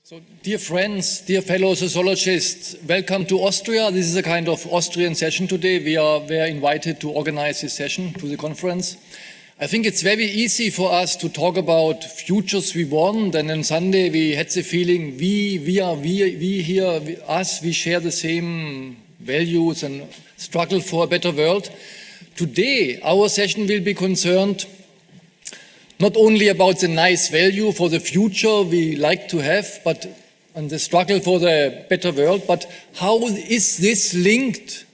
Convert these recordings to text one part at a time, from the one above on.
So, dear friends, dear fellow sociologists, welcome to Austria. This is a kind of Austrian session today. We are invited to organize this session to the conference. I think it's very easy for us to talk about futures we want, and on Sunday we had the feeling we here, us, we share the same values and struggle for a better world. Today, our session will be concerned not only about the nice value for the future we like to have, but and the struggle for the better world, but how is this linked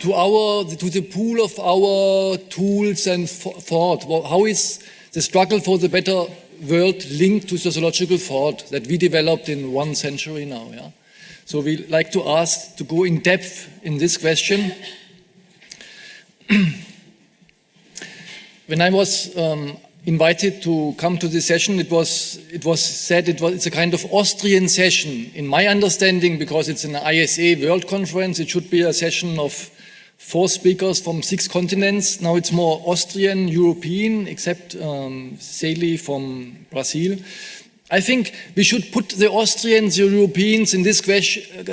to the pool of our tools and thought? How is the struggle for the better world linked to sociological thought that we developed in 1 century now? Yeah? So we like to ask to go in depth in this question. When I was invited to come to this session, it was said it's a kind of Austrian session. In my understanding, because it's an ISA World Conference, it should be a session of 4 speakers from 6 continents. Now it's more Austrian, European, except Celi from Brazil. I think we should put the Austrians, the Europeans in this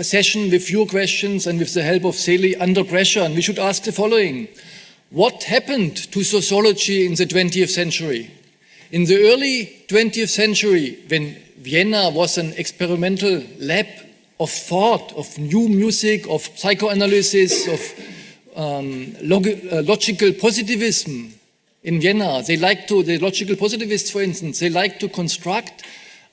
session with your questions and with the help of Celi under pressure, and we should ask the following. What happened to sociology in the 20th century? In the early 20th century, when Vienna was an experimental lab of thought, of new music, of psychoanalysis, of logical positivism in Vienna, the logical positivists, for instance, they like to construct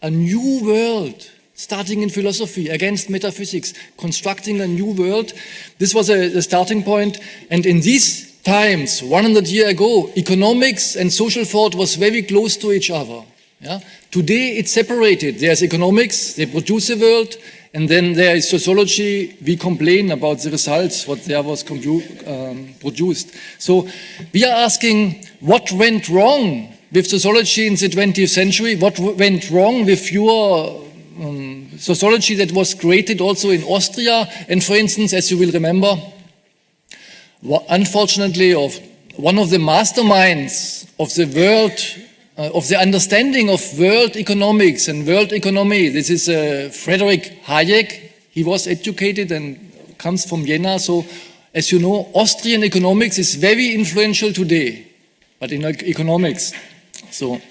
a new world, starting in philosophy against metaphysics, constructing a new world. This was a starting point, and in these times, 100 years ago, economics and social thought was very close to each other. Yeah? Today, it's separated. There's economics, they produce the world, and then there is sociology. We complain about the results, what there was produced. So we are asking, what went wrong with sociology in the 20th century? What went wrong with your sociology that was created also in Austria? And for instance, as you will remember, unfortunately, one of the masterminds of the world, of the understanding of world economics and world economy, this is Friedrich Hayek. He was educated and comes from Vienna. So, as you know, Austrian economics is very influential today, but in economics. So,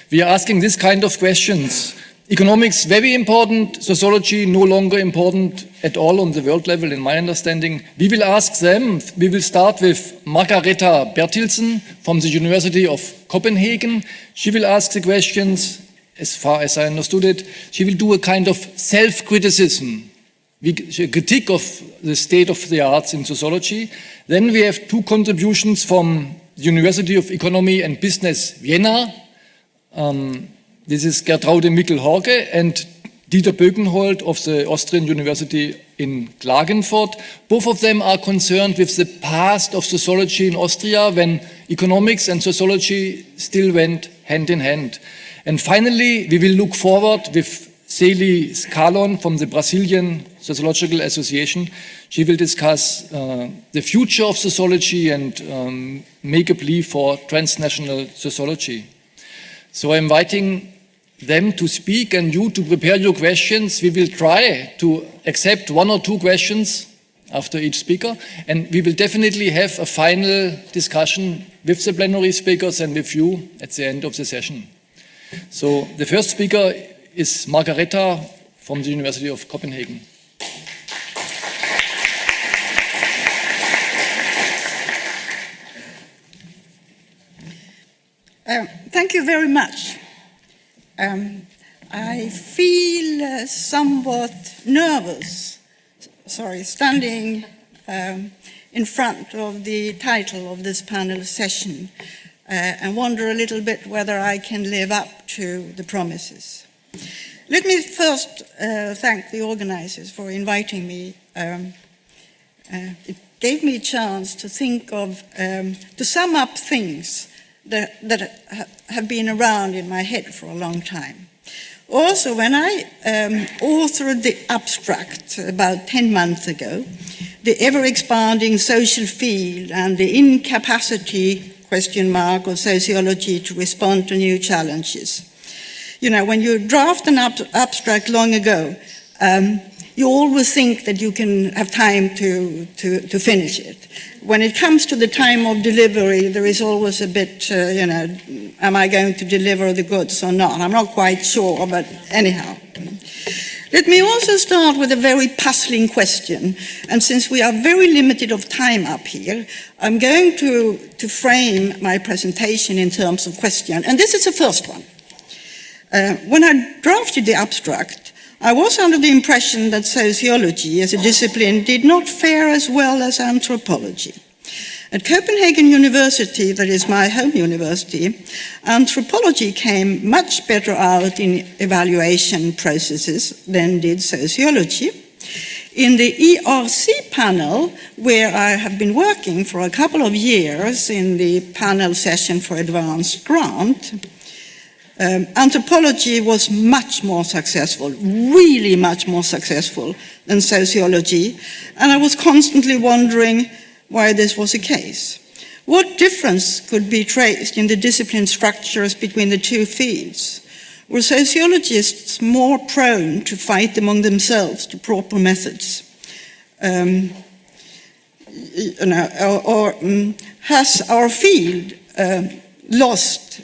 we are asking this kind of questions. Economics, very important. Sociology, no longer important at all on the world level, in my understanding. We will ask them. We will start with Margareta BERTILSSON from the University of Copenhagen. She will ask the questions, as far as I understood it. She will do a kind of self-criticism, a critique of the state of the arts in sociology. Then we have 2 contributions from the University of Economy and Business, Vienna. This is Gertraude MIKL-HORKE and Dieter BOEGENHOLD of the Austrian University in Klagenfurt. Both of them are concerned with the past of sociology in Austria when economics and sociology still went hand in hand. And finally, we will look forward with Celi SCALON from the Brazilian Sociological Association. She will discuss the future of sociology and make a plea for transnational sociology. So I'm inviting them to speak and you to prepare your questions. We will try to accept 1 or 2 questions after each speaker, and we will definitely have a final discussion with the plenary speakers and with you at the end of the session. So the first speaker is Margareta from the University of Copenhagen. Thank you very much. I feel somewhat nervous, standing in front of the title of this panel session and wonder a little bit whether I can live up to the promises. Let me first thank the organizers for inviting me. It gave me a chance to think of, to sum up things that have been around in my head for a long time. Also, when I authored the abstract about 10 months ago, the ever-expanding social field and the incapacity, ? Of sociology to respond to new challenges, you know, when you draft an abstract long ago, you always think that you can have time to finish it. When it comes to the time of delivery, there is always a bit, you know, am I going to deliver the goods or not? I'm not quite sure, but anyhow. Let me also start with a very puzzling question. And since we are very limited of time up here, I'm going to frame my presentation in terms of question. And this is the first one. When I drafted the abstract, I was under the impression that sociology as a discipline did not fare as well as anthropology. At Copenhagen University, that is my home university, anthropology came much better out in evaluation processes than did sociology. In the ERC panel, where I have been working for a couple of years in the panel session for advanced grant, anthropology was much more successful, really much more successful than sociology, and I was constantly wondering why this was the case. What difference could be traced in the discipline structures between the two fields? Were sociologists more prone to fight among themselves to proper methods? Has our field lost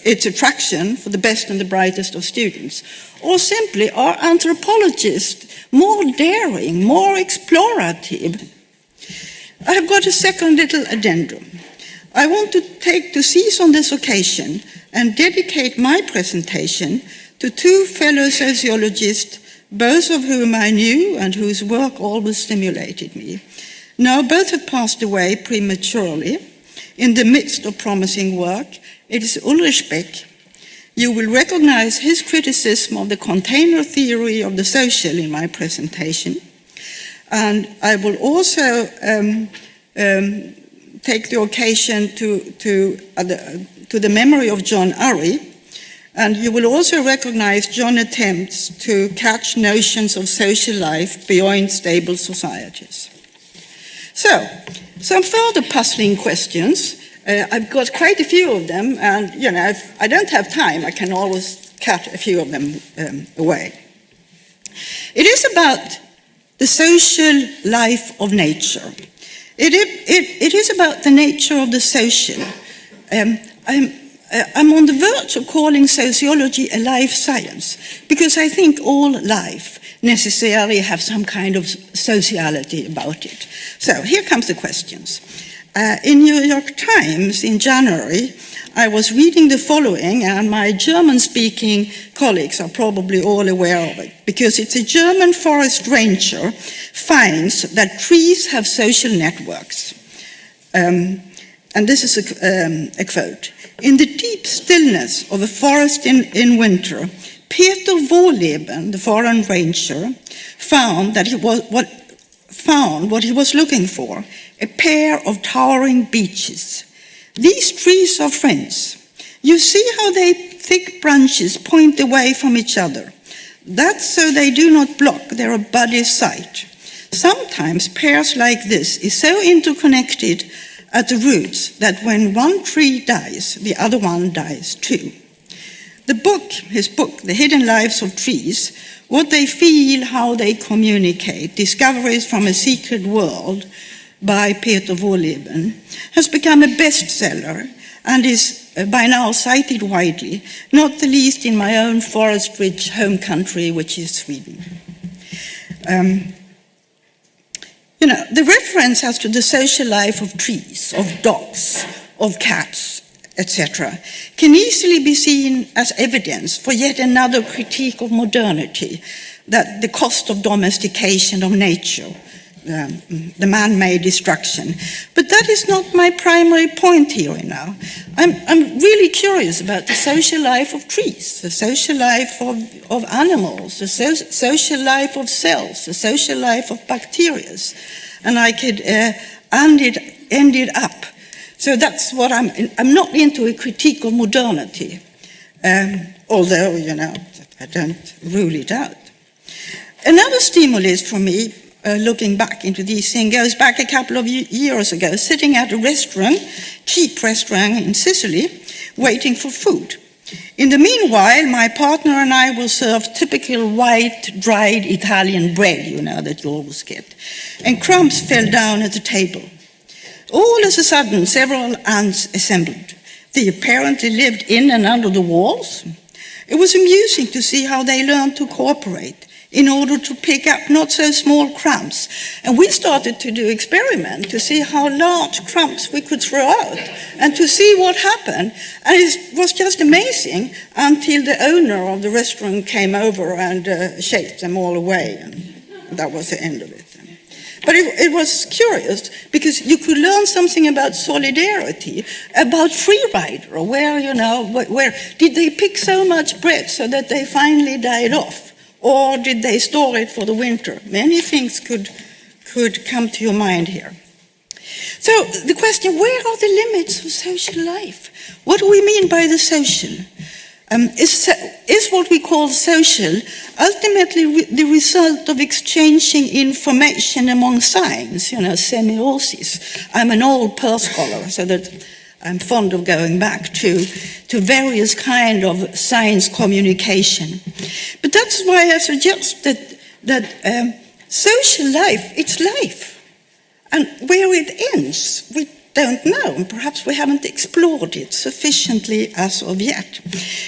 its attraction for the best and the brightest of students? Or simply, are anthropologists more daring, more explorative? I have got a second little addendum. I want to seize on this occasion and dedicate my presentation to two fellow sociologists, both of whom I knew and whose work always stimulated me. Now both have passed away prematurely in the midst of promising work. It is Ulrich Beck. You will recognize his criticism of the container theory of the social in my presentation. And I will also take the occasion to the memory of John Urry. And you will also recognize John's attempts to catch notions of social life beyond stable societies. So, some further puzzling questions. I've got quite a few of them, and you know, if I don't have time, I can always cut a few of them away. It is about the social life of nature. It is about the nature of the social. I'm on the verge of calling sociology a life science, because I think all life necessarily have some kind of sociality about it. So here comes the questions. In New York Times in January, I was reading the following, and my German-speaking colleagues are probably all aware of it, because it's a German forest ranger finds that trees have social networks. And this is a quote. In the deep stillness of a forest in winter, Peter Wohleben, the foreign ranger, found what he was looking for, a pair of towering beeches. These trees are friends. You see how their thick branches point away from each other. That's so they do not block their buddy's sight. Sometimes pairs like this is so interconnected at the roots that when one tree dies, the other one dies too. His book, The Hidden Lives of Trees, what they feel, how they communicate, discoveries from a secret world by Peter Wohleben, has become a bestseller and is by now cited widely, not the least in my own forest-rich home country, which is Sweden. The reference as to the social life of trees, of dogs, of cats, etc., can easily be seen as evidence for yet another critique of modernity, that the cost of domestication of nature, the man-made destruction. But that is not my primary point here now. I'm really curious about the social life of trees, the social life of animals, the social life of cells, the social life of bacteria. And I could end it up. So that's what I'm not into a critique of modernity, although, I don't rule it out. Another stimulus for me, looking back into these things, goes back a couple of years ago, sitting at a restaurant, cheap restaurant in Celi, waiting for food. In the meanwhile, my partner and I will serve typical white, dried Italian bread, you know, that you always get. And crumbs fell down at the table. All of a sudden, several ants assembled. They apparently lived in and under the walls. It was amusing to see how they learned to cooperate in order to pick up not so small crumbs. And we started to do experiment to see how large crumbs we could throw out and to see what happened. And it was just amazing until the owner of the restaurant came over and shaped them all away. And that was the end of it. But it was curious because you could learn something about solidarity, about free rider, where, you know, where did they pick so much bread so that they finally died off? Or did they store it for the winter? Many things could come to your mind here. So the question, where are the limits of social life? What do we mean by the social? Is what we call social ultimately the result of exchanging information among signs, you know, semiosis? I'm an old Pearl scholar, so that I'm fond of going back to various kind of science communication. But that's why I suggest that social life, it's life. And where it ends, we don't know, and perhaps we haven't explored it sufficiently as of yet.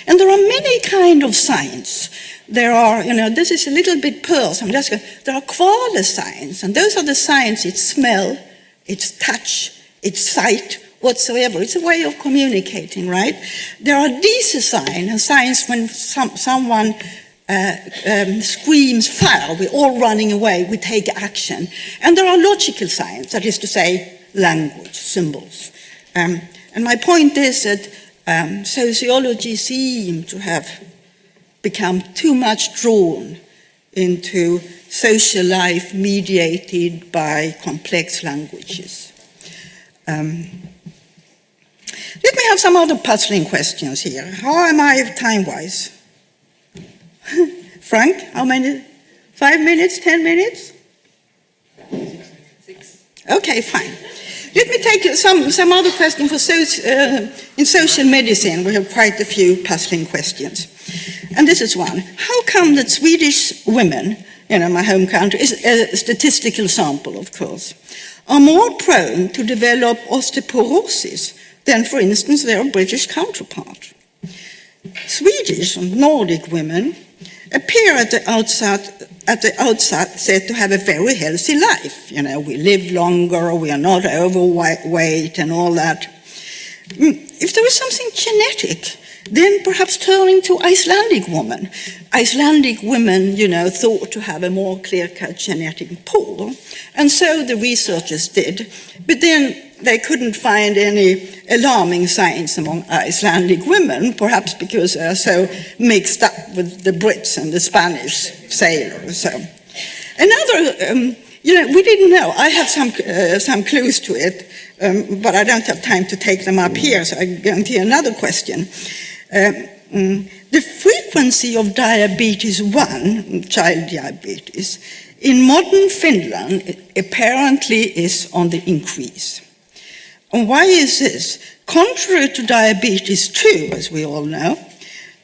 And there are many kind of science. There are, you know, this is a little bit Pearl, so there are quasi-science, and those are the science, it's smell, it's touch, it's sight, whatsoever. It's a way of communicating, right? There are design and science when someone screams fire, we're all running away, we take action. And there are logical science, that is to say, language, symbols. And my point is that sociology seems to have become too much drawn into social life mediated by complex languages. Let me have some other puzzling questions here. How am I time-wise? Frank, how many? 5 minutes, 10 minutes? 6. Okay, fine. Let me take some other questions in social medicine. We have quite a few puzzling questions. And this is one. How come that Swedish women, you know, my home country, is a statistical sample, of course, are more prone to develop osteoporosis than, for instance, their British counterpart? Swedish and Nordic women appear at the outset to have a very healthy life. You know, we live longer, we are not overweight and all that. If there is something genetic, then perhaps turning to Icelandic women. Icelandic women, you know, thought to have a more clear-cut genetic pool, and so the researchers did, but then they couldn't find any alarming signs among Icelandic women, perhaps because they are so mixed up with the Brits and the Spanish sailors. So, another, you know, we didn't know. I had some clues to it, but I don't have time to take them up here, so I go into another question. The frequency of diabetes 1, child diabetes, in modern Finland apparently is on the increase. And why is this? Contrary to diabetes 2, as we all know,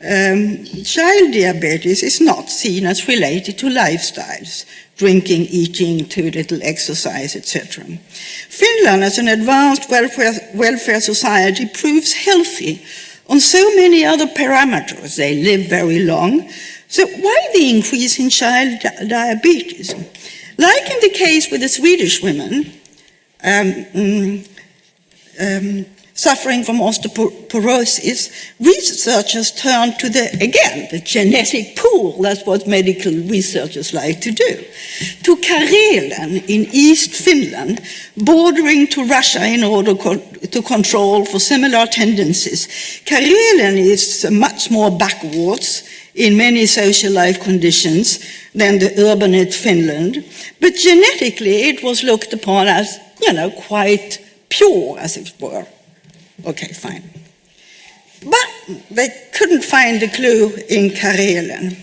child diabetes is not seen as related to lifestyles, drinking, eating, too little exercise, etc. Finland, as an advanced welfare society, proves healthy on so many other parameters. They live very long. So why the increase in child diabetes? Like in the case with the Swedish women, suffering from osteoporosis, researchers turned to the genetic pool. That's what medical researchers like to do. To Karelen in East Finland, bordering to Russia in order to control for similar tendencies. Karelen is much more backwards in many social life conditions than the urbanate Finland, but genetically it was looked upon as, you know, quite pure, as it were. Okay, fine. But they couldn't find the clue in Karelen.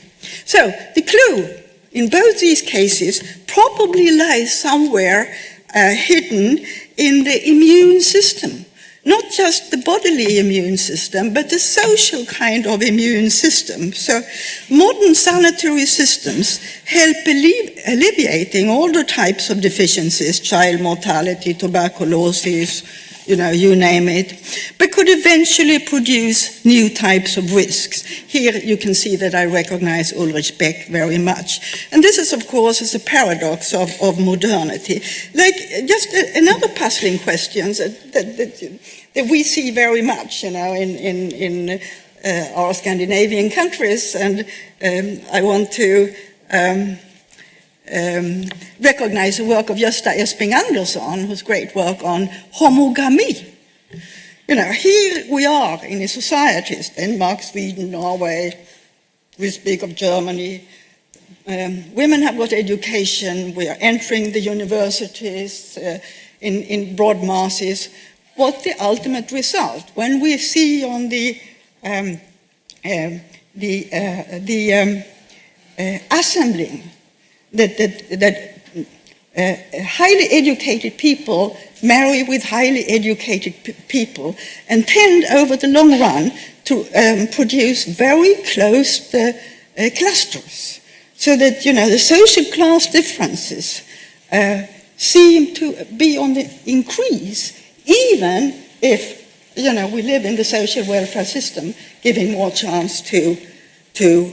So the clue in both these cases probably lies somewhere hidden in the immune system. not just the bodily immune system, but the social kind of immune system. So modern sanitary systems help alleviating all the types of deficiencies, child mortality, tuberculosis, you name it, but could eventually produce new types of risks. Here you can see that I recognize Ulrich Beck very much. And this is, of course, is a paradox of modernity. Like, just another puzzling question that we see very much, in our Scandinavian countries, and I want to recognize the work of Gösta Esping-Andersson, whose great work on homogamy. Here we are in the societies, Denmark, Sweden, Norway, we speak of Germany. Women have got education, we are entering the universities in broad masses. What's the ultimate result? When we see on the assembling that highly educated people marry with highly educated people and tend over the long run to produce very close clusters, so that the social class differences seem to be on the increase, even if we live in the social welfare system, giving more chance to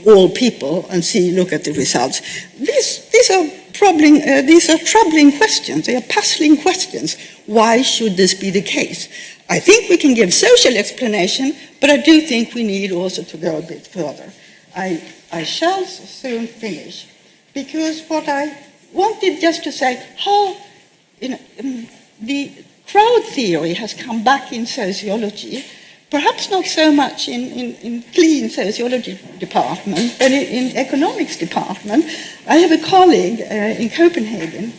all people and look at the results. These are troubling questions. They are puzzling questions. Why should this be the case? I think we can give social explanation, but I do think we need also to go a bit further. I shall soon finish, because what I wanted just to say, how the crowd theory has come back in sociology. Perhaps not so much in clean sociology department, but in economics department. I have a colleague in Copenhagen,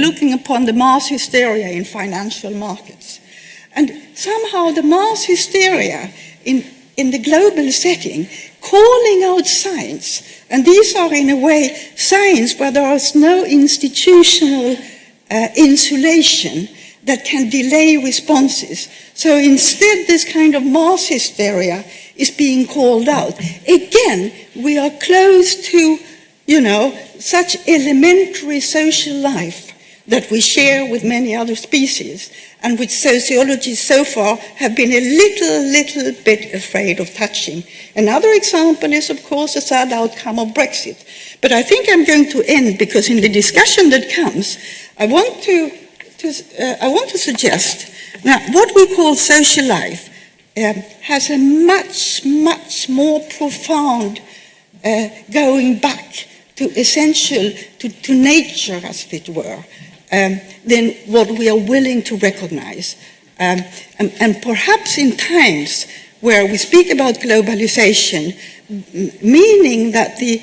looking upon the mass hysteria in financial markets. And somehow the mass hysteria in the global setting, calling out science, and these are in a way science where there is no institutional insulation that can delay responses. So instead, this kind of mass hysteria is being called out. Again, we are close to, such elementary social life that we share with many other species, and which sociology so far have been a little bit afraid of touching. Another example is, of course, the sad outcome of Brexit. But I think I'm going to end, because in the discussion that comes, I want to suggest that what we call social life has a much more profound going back to essential, to nature, as it were, than what we are willing to recognize. And perhaps in times where we speak about globalization, meaning that the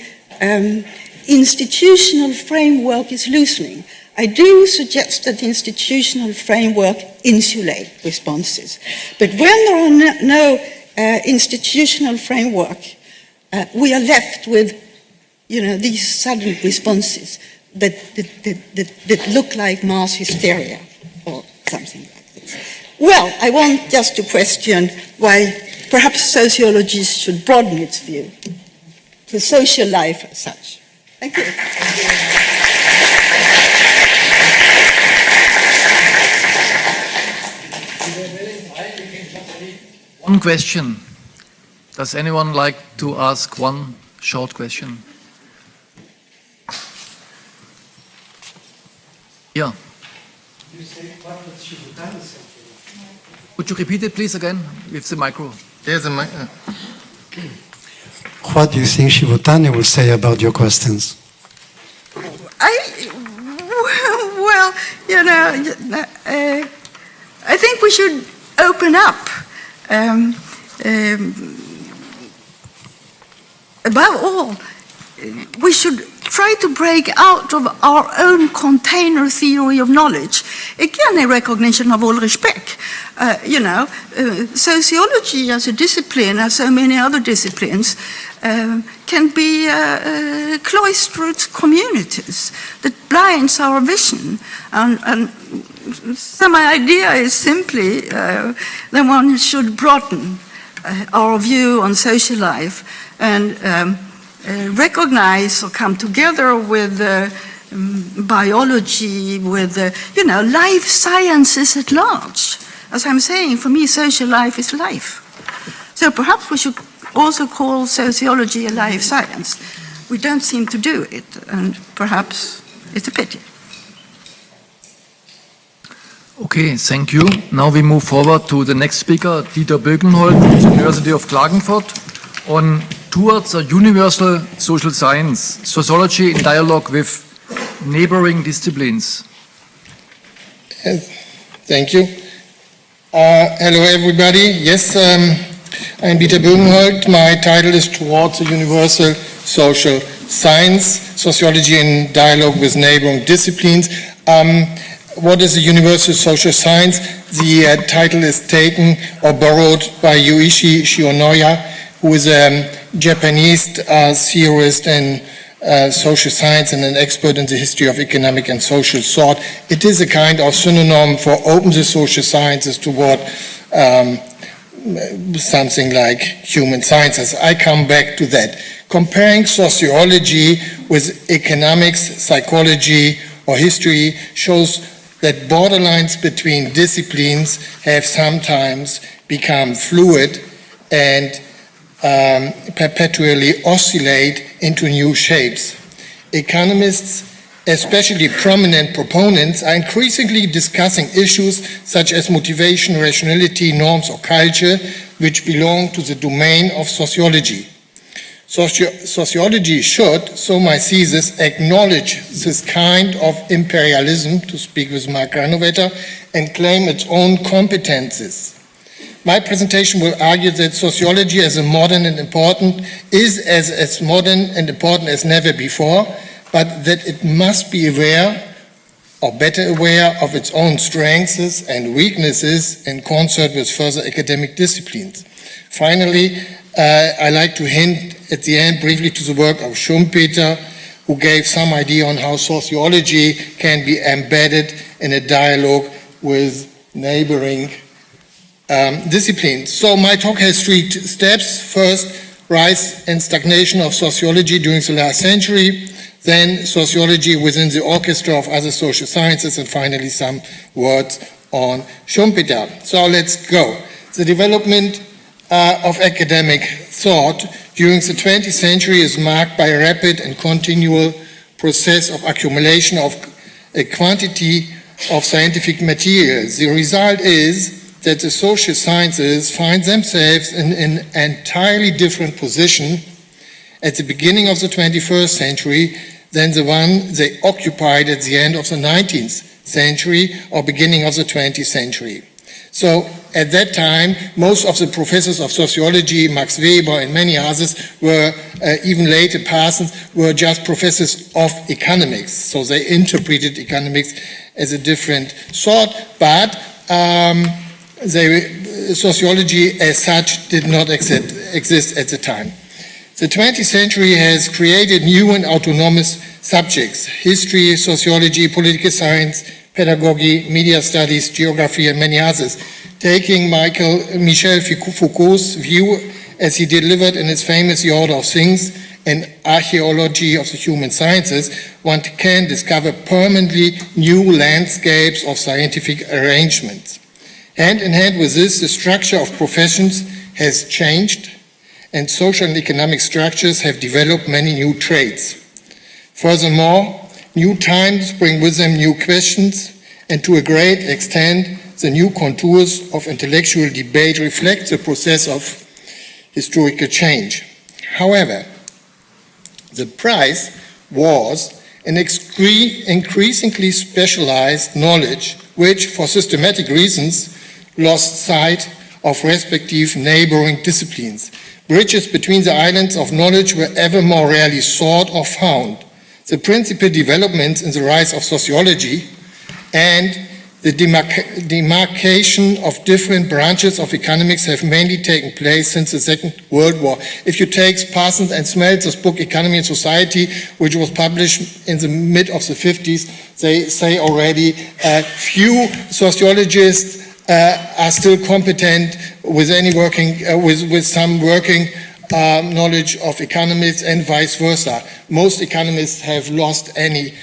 institutional framework is loosening, I do suggest that the institutional framework insulate responses. But when there are no institutional framework, we are left with, these sudden responses that look like mass hysteria or something like this. Well, I want just to question why perhaps sociology should broaden its view to social life as such. Thank you. One question. Does anyone like to ask one short question? Yeah. Would you repeat it, please, again, with the micro? There's a mic. What do you think Shibutani will say about your questions? I think we should open up. Above all, we should try to break out of our own container theory of knowledge. Again, a recognition of Ulrich Beck. Sociology as a discipline, as so many other disciplines, can be cloistered communities that blinds our vision. And so my idea is simply that one should broaden our view on social life and recognize or come together with biology, with life sciences at large. As I'm saying, for me, social life is life. So perhaps we should also call sociology a life science. We don't seem to do it, and perhaps it's a pity. Okay, thank you. Now we move forward to the next speaker, Dieter BOEGENHOLD from the University of Klagenfurt, on towards a universal social science, sociology in dialogue with neighboring disciplines. Thank you. Hello, everybody. Yes, I'm Dieter BOEGENHOLD. My title is Towards a Universal Social Science, Sociology in Dialogue with Neighboring Disciplines. What is a universal social science? The title is taken or borrowed by Yuichi Shionoya, who is a Japanese theorist in social science and an expert in the history of economic and social thought. It is a kind of synonym for open the social sciences toward something like human sciences. I come back to that. Comparing sociology with economics, psychology, or history shows that borderlines between disciplines have sometimes become fluid and perpetually oscillate into new shapes. Economists, especially prominent proponents, are increasingly discussing issues such as motivation, rationality, norms, or culture, which belong to the domain of sociology. Sociology should, so my thesis, acknowledge this kind of imperialism, to speak with Margareta, and claim its own competences. My presentation will argue that sociology as a modern and important is as modern and important as never before, but that it must be aware, or better aware, of its own strengths and weaknesses in concert with further academic disciplines. Finally, I like to hint at the end briefly to the work of Schumpeter, who gave some idea on how sociology can be embedded in a dialogue with neighboring disciplines. So my talk has three steps. First, rise and stagnation of sociology during the last century, then sociology within the orchestra of other social sciences, and finally some words on Schumpeter. So let's go. The development of academic thought during the 20th century is marked by a rapid and continual process of accumulation of a quantity of scientific material. The result is that the social sciences find themselves in an entirely different position at the beginning of the 21st century than the one they occupied at the end of the 19th century or beginning of the 20th century. So at that time, most of the professors of sociology, Max Weber and many others, were even later persons, were just professors of economics. So they interpreted economics as a different sort, but sociology as such did not exist at the time. The 20th century has created new and autonomous subjects: history, sociology, political science, pedagogy, media studies, geography, and many others. Taking Michel Foucault's view as he delivered in his famous The Order of Things, an archaeology of the human sciences, one can discover permanently new landscapes of scientific arrangements. Hand in hand with this, the structure of professions has changed, and social and economic structures have developed many new traits. Furthermore, new times bring with them new questions, and to a great extent, the new contours of intellectual debate reflect the process of historical change. However, the price was an increasingly specialized knowledge which, for systematic reasons, lost sight of respective neighboring disciplines. Bridges between the islands of knowledge were ever more rarely sought or found. The principal developments in the rise of sociology and The demarcation of different branches of economics have mainly taken place since the Second World War. If you take Parsons and Smeltzer's book Economy and Society, which was published in the mid of the 50s, they say already few sociologists are still competent with any working, with some working knowledge of economics and vice versa. Most economists have lost any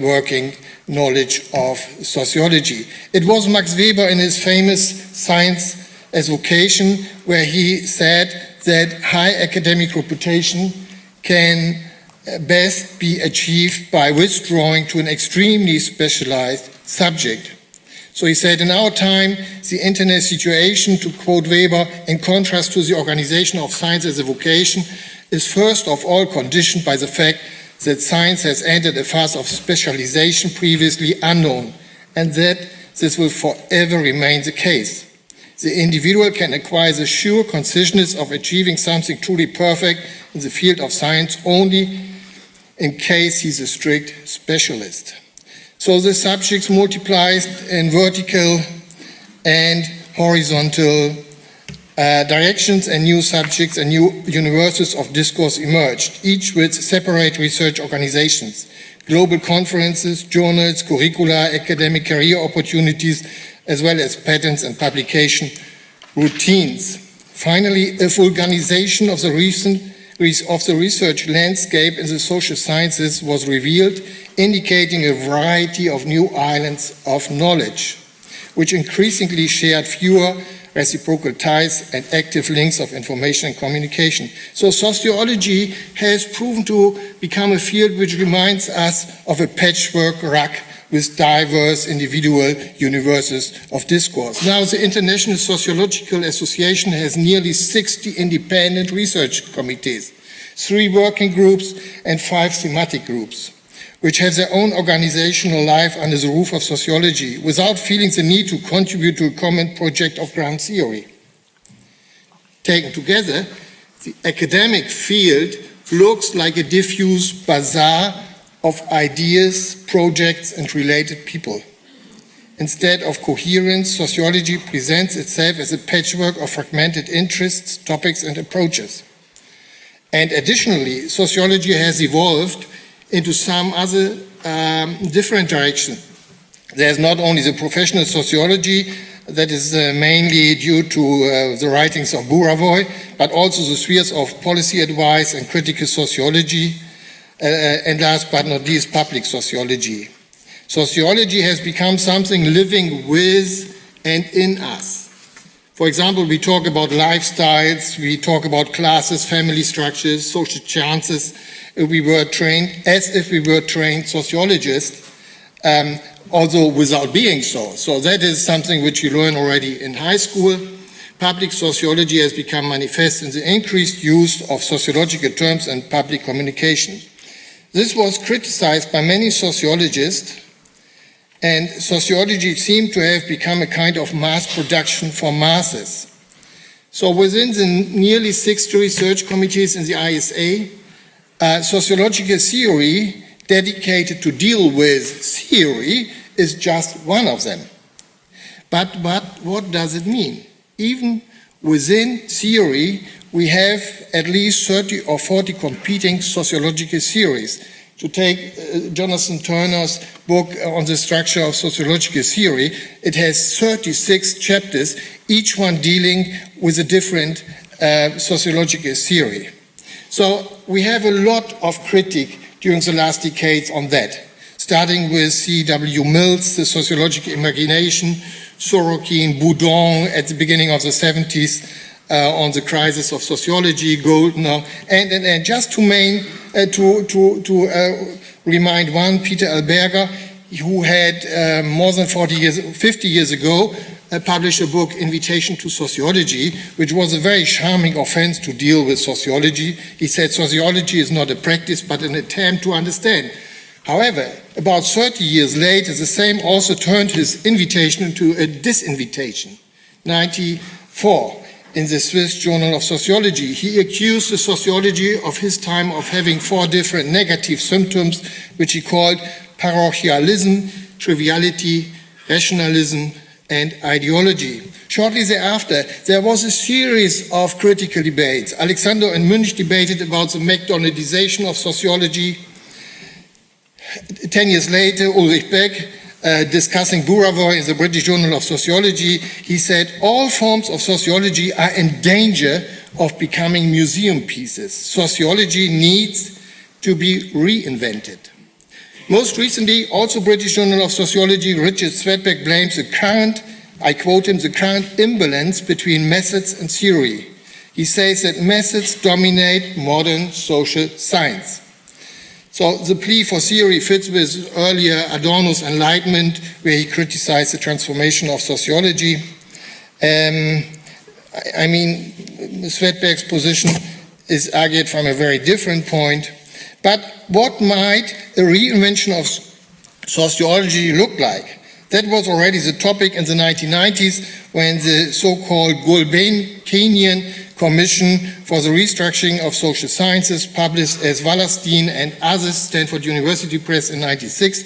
working knowledge of sociology. It was Max Weber in his famous Science as Vocation, where he said that high academic reputation can best be achieved by withdrawing to an extremely specialized subject. So he said, in our time, the internet situation, to quote Weber, in contrast to the organization of science as a vocation, is first of all conditioned by the fact that science has entered a phase of specialization previously unknown, and that this will forever remain the case. The individual can acquire the sure consciousness of achieving something truly perfect in the field of science only in case he's a strict specialist. So the subjects multiplied in vertical and horizontal directions, and new subjects and new universes of discourse emerged, each with separate research organizations, global conferences, journals, curricula, academic career opportunities, as well as patents and publication routines. Finally, a vulganization of the research landscape in the social sciences was revealed, indicating a variety of new islands of knowledge, which increasingly shared fewer reciprocal ties and active links of information and communication. So sociology has proven to become a field which reminds us of a patchwork rug with diverse individual universes of discourse. Now the International Sociological Association has nearly 60 independent research committees, 3 working groups and 5 thematic groups, which have their own organizational life under the roof of sociology, without feeling the need to contribute to a common project of ground theory. Taken together, the academic field looks like a diffuse bazaar of ideas, projects, and related people. Instead of coherence, sociology presents itself as a patchwork of fragmented interests, topics, and approaches. And additionally, sociology has evolved into some other different direction. There's not only the professional sociology that is mainly due to the writings of Burawoy, but also the spheres of policy advice and critical sociology, and last but not least, public sociology. Sociology has become something living with and in us. For example, we talk about lifestyles, we talk about classes, family structures, social chances. We were trained as if we were trained sociologists, although without being so. So that is something which you learn already in high school. Public sociology has become manifest in the increased use of sociological terms and public communication. This was criticized by many sociologists, and sociology seemed to have become a kind of mass production for masses. So within the nearly 60 research committees in the ISA, sociological theory dedicated to deal with theory is just one of them. But what does it mean? Even within theory, we have at least 30 or 40 competing sociological theories. To take Jonathan Turner's book on the structure of sociological theory, it has 36 chapters, each one dealing with a different sociological theory. So we have a lot of critique during the last decades on that, starting with C.W. Mill's The Sociological Imagination, Sorokin, Boudon at the beginning of the 70s on the crisis of sociology, Goldner, and just to remind one, Peter Alberger, who had more than 50 years ago published a book, Invitation to Sociology, which was a very charming offense to deal with sociology. He said sociology is not a practice but an attempt to understand. However, about 30 years later, the same author turned his invitation into a disinvitation. 1994, in the Swiss Journal of Sociology, he accused the sociology of his time of having 4 different negative symptoms, which he called parochialism, triviality, rationalism, and ideology. Shortly thereafter, there was a series of critical debates. Alexander and Munch debated about the McDonaldization of sociology. 10 years later, Ulrich Beck, discussing Burawoy in the British Journal of Sociology, he said, all forms of sociology are in danger of becoming museum pieces. Sociology needs to be reinvented. Most recently, also British Journal of Sociology, Richard Svedberg blames the current, I quote him, the current imbalance between methods and theory. He says that methods dominate modern social science. So the plea for theory fits with earlier Adorno's Enlightenment, where he criticized the transformation of sociology. I mean, Svedberg's position is argued from a very different point. But what might a reinvention of sociology look like? That was already the topic in the 1990s when the so-called Gulbenkian Commission for the Restructuring of Social Sciences, published as Wallerstein and others, Stanford University Press in 1996,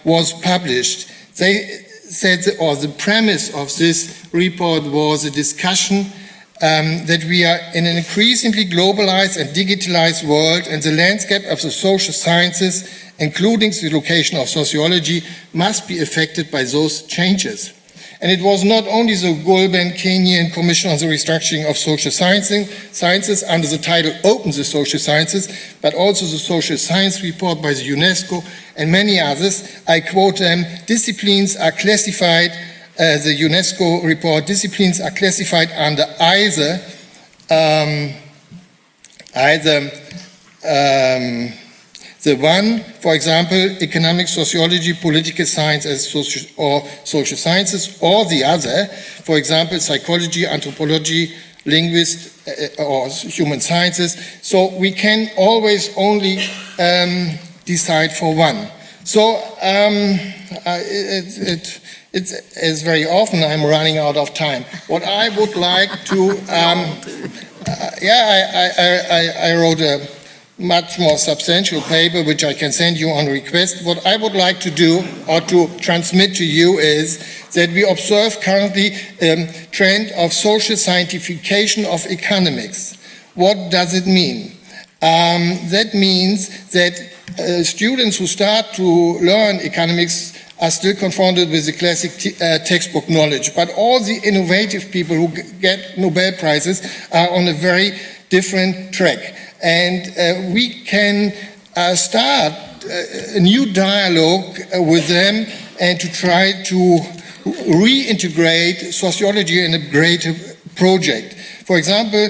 was published. They said, or the premise of this report was a discussion that we are in an increasingly globalized and digitalized world, and the landscape of the social sciences, including the location of sociology, must be affected by those changes. And it was not only the Gulbenkian Commission on the Restructuring of Social Sciences under the title Open the Social Sciences, but also the Social Science Report by the UNESCO and many others. I quote them, disciplines are classified, the UNESCO report, disciplines are classified under either the one, for example, economic sociology, political science as social sciences, or the other, for example, psychology, anthropology, linguist, or human sciences. So we can always only decide for one. So it's as very often I'm running out of time. What I would like to, I wrote a much more substantial paper, which I can send you on request. What I would like to do, or to transmit to you, is that we observe currently a trend of social scientification of economics. What does it mean? That means that students who start to learn economics are still confronted with the classic textbook knowledge, but all the innovative people who get Nobel Prizes are on a very different track. And we can start a new dialogue with them and to try to reintegrate sociology in a greater project. For example,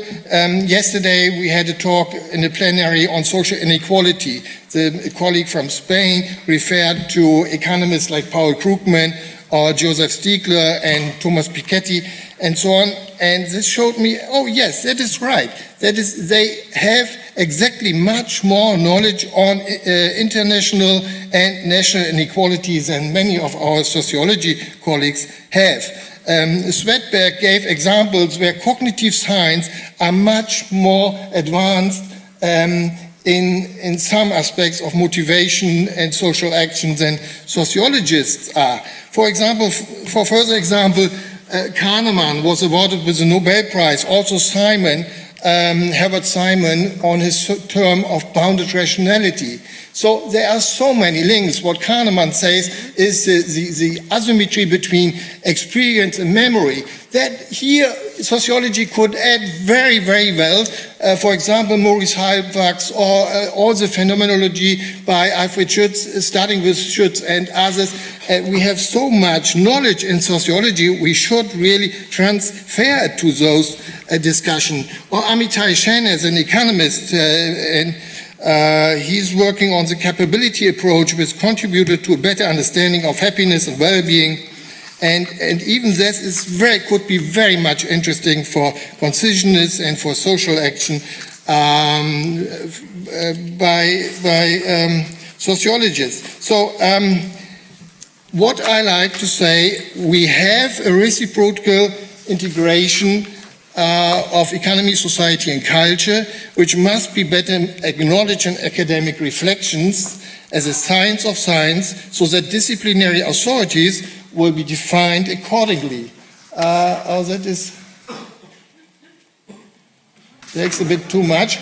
yesterday we had a talk in the plenary on social inequality. The colleague from Spain referred to economists like Paul Krugman or Josef Stiegler and Thomas Piketty and so on. And this showed me, oh yes, that is right. That is, they have exactly much more knowledge on international and national inequalities than many of our sociology colleagues have. Svedberg gave examples where cognitive science are much more advanced in some aspects of motivation and social action than sociologists are. For example, for further example, Kahneman was awarded with the Nobel Prize, also Simon, Herbert Simon, on his term of bounded rationality. So there are so many links. What Kahneman says is the asymmetry between experience and memory, that here sociology could add very, very well. For example, Maurice Halbwachs or all the phenomenology by Alfred Schütz, starting with Schütz and others. We have so much knowledge in sociology, we should really transfer it to those discussions. Or Amitai Sen as an economist, he's working on the capability approach, which contributed to a better understanding of happiness and well-being. And even this is could be very much interesting for consciousness and for social action by sociologists. So what I like to say, we have a reciprocal integration of economy, society, and culture, which must be better acknowledged in academic reflections as a science of science, so that disciplinary authorities will be defined accordingly. That takes a bit too much.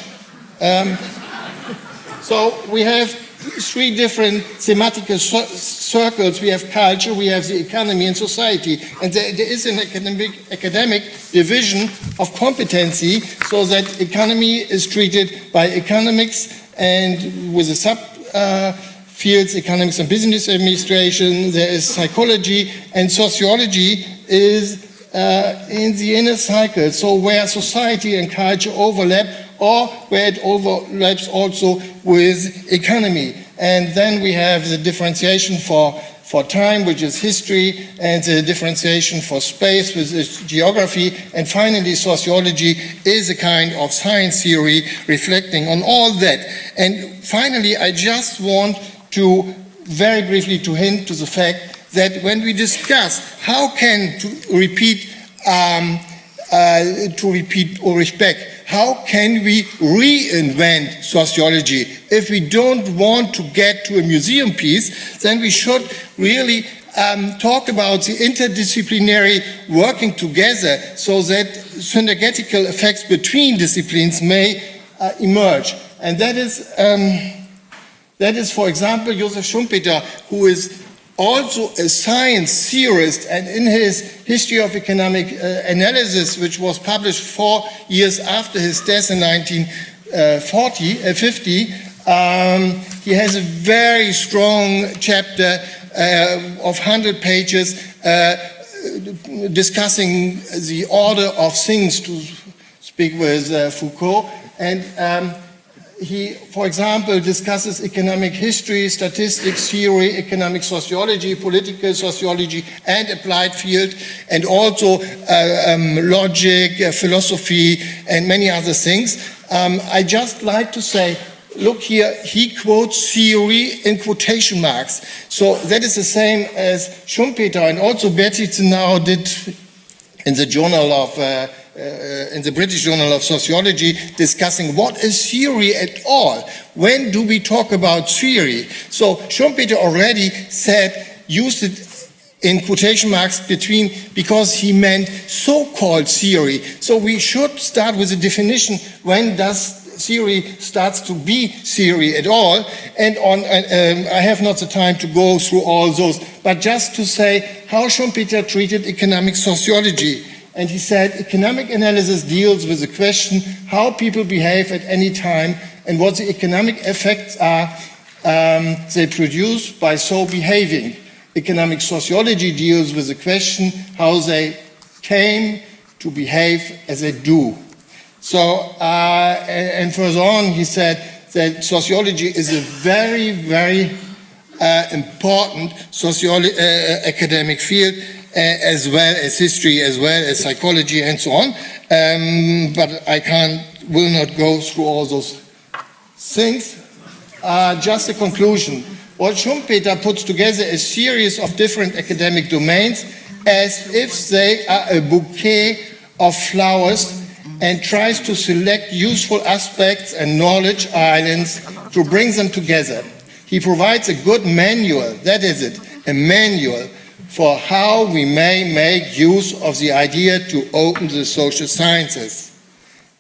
So we have three different thematical circles. We have culture, we have the economy and society, and there is an academic division of competency, so that economy is treated by economics, and with the fields, economics and business administration, there is psychology, and sociology is in the inner cycle, so where society and culture overlap, or where it overlaps also with economy. And then we have the differentiation for time, which is history, and the differentiation for space, which is geography, and finally sociology is a kind of science theory reflecting on all that. And finally, I just want to very briefly to hint to the fact that when we discuss how can to repeat or respect, how can we reinvent sociology? If we don't want to get to a museum piece, then we should really talk about the interdisciplinary working together, so that synergetical effects between disciplines may emerge. And that is, for example, Josef Schumpeter, who is also a science theorist, and in his History of Economic Analysis, which was published 4 years after his death in 1950, he has a very strong chapter of 100 pages discussing the order of things, to speak with Foucault, and he, for example, discusses economic history, statistics, theory, economic sociology, political sociology, and applied field, and also logic, philosophy, and many other things. I just like to say, look here, he quotes theory in quotation marks. So that is the same as Schumpeter, and also BERTILSSON now did in the journal of in the British Journal of Sociology, discussing what is theory at all. When do we talk about theory? So Schumpeter already said, used it in quotation marks because he meant so-called theory. So we should start with a definition. When does theory starts to be theory at all? And I have not the time to go through all those, but just to say how Schumpeter treated economic sociology. And he said, economic analysis deals with the question how people behave at any time and what the economic effects are they produce by so behaving. Economic sociology deals with the question how they came to behave as they do. So, and further on, he said that sociology is a very, very important academic field, as well as history, as well as psychology, and so on. But I will not go through all those things. Just a conclusion. What Schumpeter puts together a series of different academic domains as if they are a bouquet of flowers, and tries to select useful aspects and knowledge islands to bring them together. He provides a good manual, that is it, a manual for how we may make use of the idea to open the social sciences.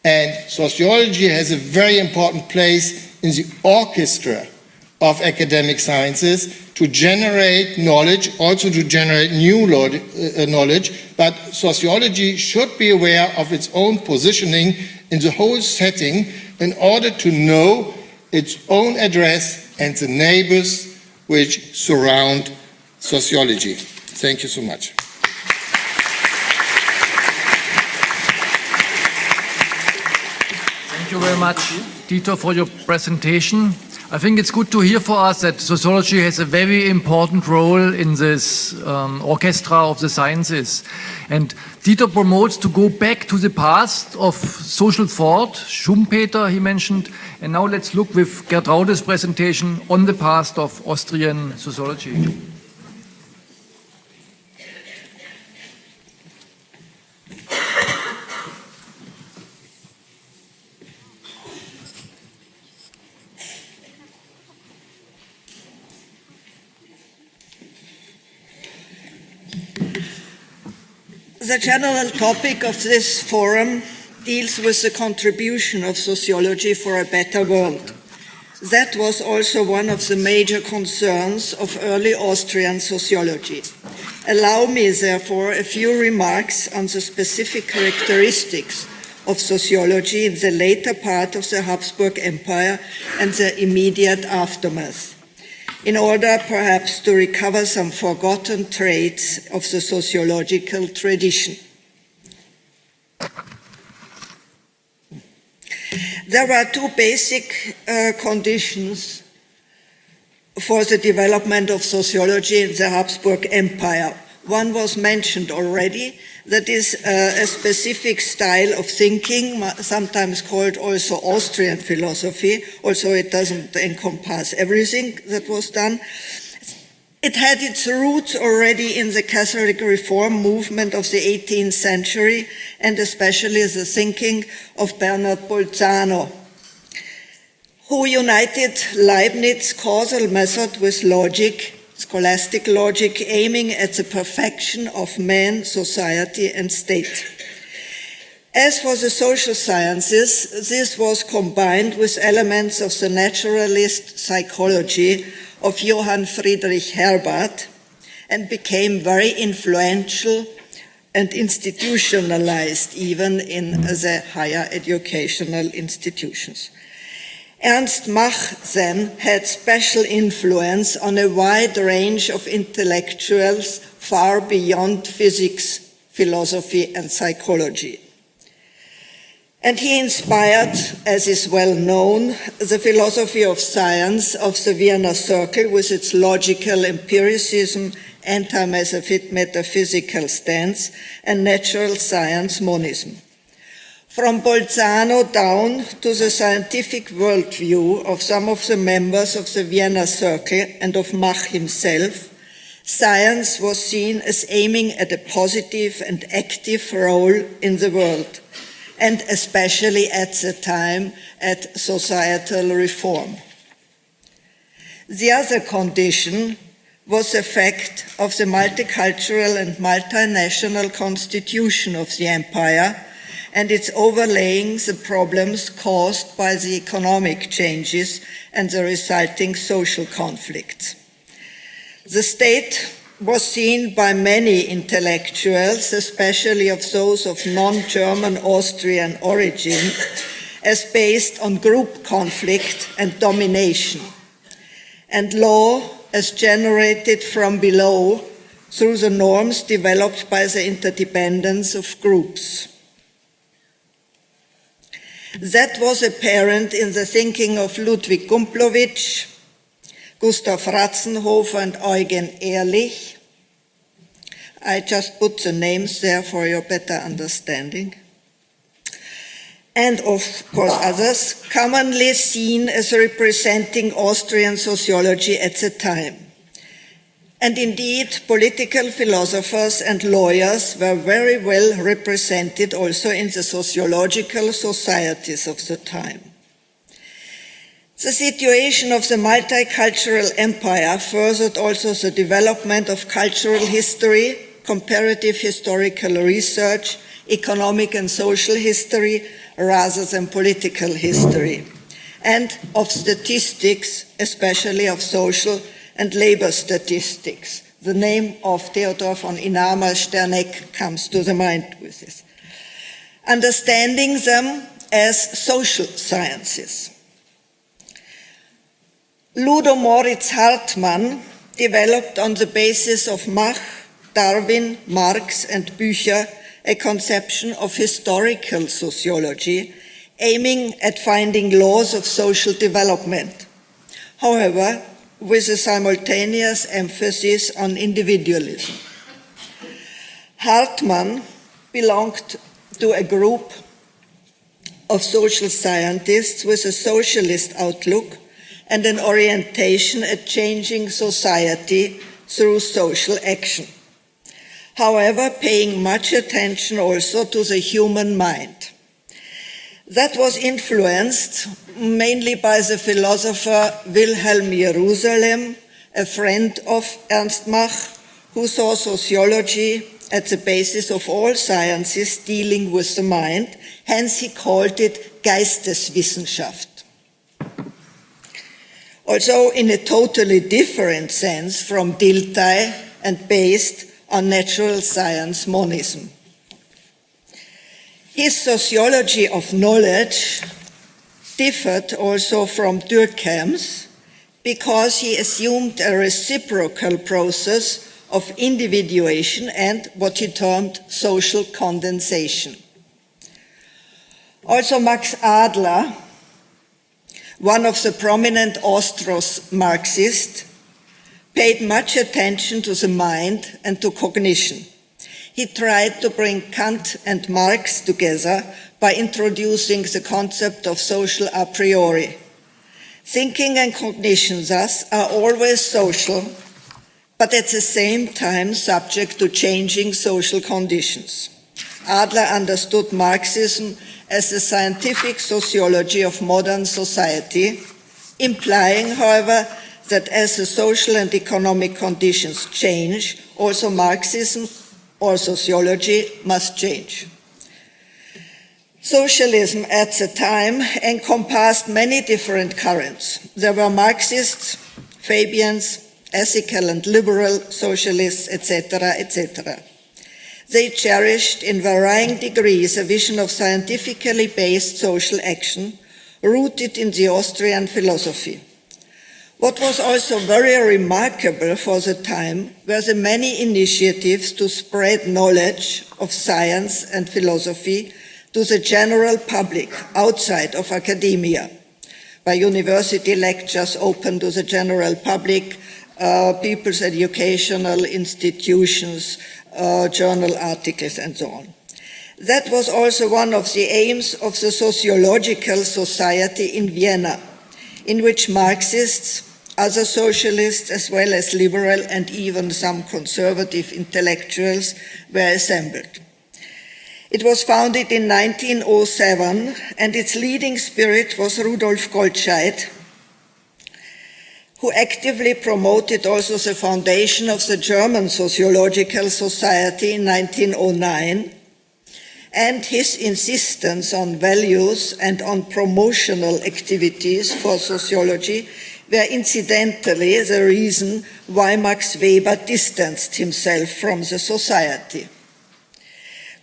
And sociology has a very important place in the orchestra of academic sciences to generate knowledge, also to generate new knowledge, but sociology should be aware of its own positioning in the whole setting in order to know its own address and the neighbors which surround sociology. Thank you so much. Thank you very much, Dieter, for your presentation. I think it's good to hear for us that sociology has a very important role in this orchestra of the sciences. And Dieter promotes to go back to the past of social thought, Schumpeter he mentioned, and now let's look with Gertraude's presentation on the past of Austrian sociology. The general topic of this forum deals with the contribution of sociology for a better world. That was also one of the major concerns of early Austrian sociology. Allow me, therefore, a few remarks on the specific characteristics of sociology in the later part of the Habsburg Empire and the immediate aftermath, in order perhaps to recover some forgotten traits of the sociological tradition. There are two basic conditions for the development of sociology in the Habsburg Empire. One was mentioned already, that is a specific style of thinking, sometimes called also Austrian philosophy, also it doesn't encompass everything that was done. It had its roots already in the Catholic reform movement of the 18th century, and especially the thinking of Bernard Bolzano, who united Leibniz's causal method with logic, scholastic logic, aiming at the perfection of man, society, and state. As for the social sciences, this was combined with elements of the naturalist psychology of Johann Friedrich Herbart and became very influential and institutionalized even in the higher educational institutions. Ernst Mach then had special influence on a wide range of intellectuals far beyond physics, philosophy, and psychology. And he inspired, as is well known, the philosophy of science of the Vienna Circle with its logical empiricism, anti-metaphysical stance, and natural science monism. From Bolzano down to the scientific worldview of some of the members of the Vienna Circle and of Mach himself, science was seen as aiming at a positive and active role in the world, and especially at the time at societal reform. The other condition was the fact of the multicultural and multinational constitution of the empire and its overlaying the problems caused by the economic changes and the resulting social conflicts. The state was seen by many intellectuals, especially of those of non-German Austrian origin, as based on group conflict and domination, and law as generated from below through the norms developed by the interdependence of groups. That was apparent in the thinking of Ludwig Gumplowicz, Gustav Ratzenhofer, and Eugen Ehrlich. I just put the names there for your better understanding. And of course others, commonly seen as representing Austrian sociology at the time. And indeed, political philosophers and lawyers were very well represented also in the sociological societies of the time. The situation of the multicultural empire furthered also the development of cultural history, comparative historical research, economic and social history, rather than political history, and of statistics, especially of social and labor statistics. The name of Theodor von Inama-Sterneck comes to the mind with this. Understanding them as social sciences. Ludo Moritz Hartmann developed on the basis of Mach, Darwin, Marx, and Bücher a conception of historical sociology, aiming at finding laws of social development. However, with a simultaneous emphasis on individualism. Hartmann belonged to a group of social scientists with a socialist outlook and an orientation at changing society through social action. However, paying much attention also to the human mind. That was influenced mainly by the philosopher Wilhelm Jerusalem, a friend of Ernst Mach, who saw sociology at the basis of all sciences dealing with the mind, hence he called it Geisteswissenschaft. Also in a totally different sense from Dilthey and based on natural science monism. His sociology of knowledge differed also from Durkheim's because he assumed a reciprocal process of individuation and what he termed social condensation. Also Max Adler, one of the prominent Austro-Marxists, paid much attention to the mind and to cognition. He tried to bring Kant and Marx together by introducing the concept of social a priori. Thinking and cognition, thus, are always social, but at the same time subject to changing social conditions. Adler understood Marxism as the scientific sociology of modern society, implying, however, that as the social and economic conditions change, also Marxism or sociology must change. Socialism at the time encompassed many different currents. There were Marxists, Fabians, ethical and liberal socialists, etc., etc. They cherished in varying degrees a vision of scientifically based social action rooted in the Austrian philosophy. What was also very remarkable for the time were the many initiatives to spread knowledge of science and philosophy to the general public outside of academia, by university lectures open to the general public, people's educational institutions, journal articles, and so on. That was also one of the aims of the Sociological Society in Vienna, in which Marxists, other socialists, as well as liberal and even some conservative intellectuals were assembled. It was founded in 1907, and its leading spirit was Rudolf Goldscheid, who actively promoted also the foundation of the German Sociological Society in 1909, and his insistence on values and on promotional activities for sociology were incidentally the reason why Max Weber distanced himself from the society.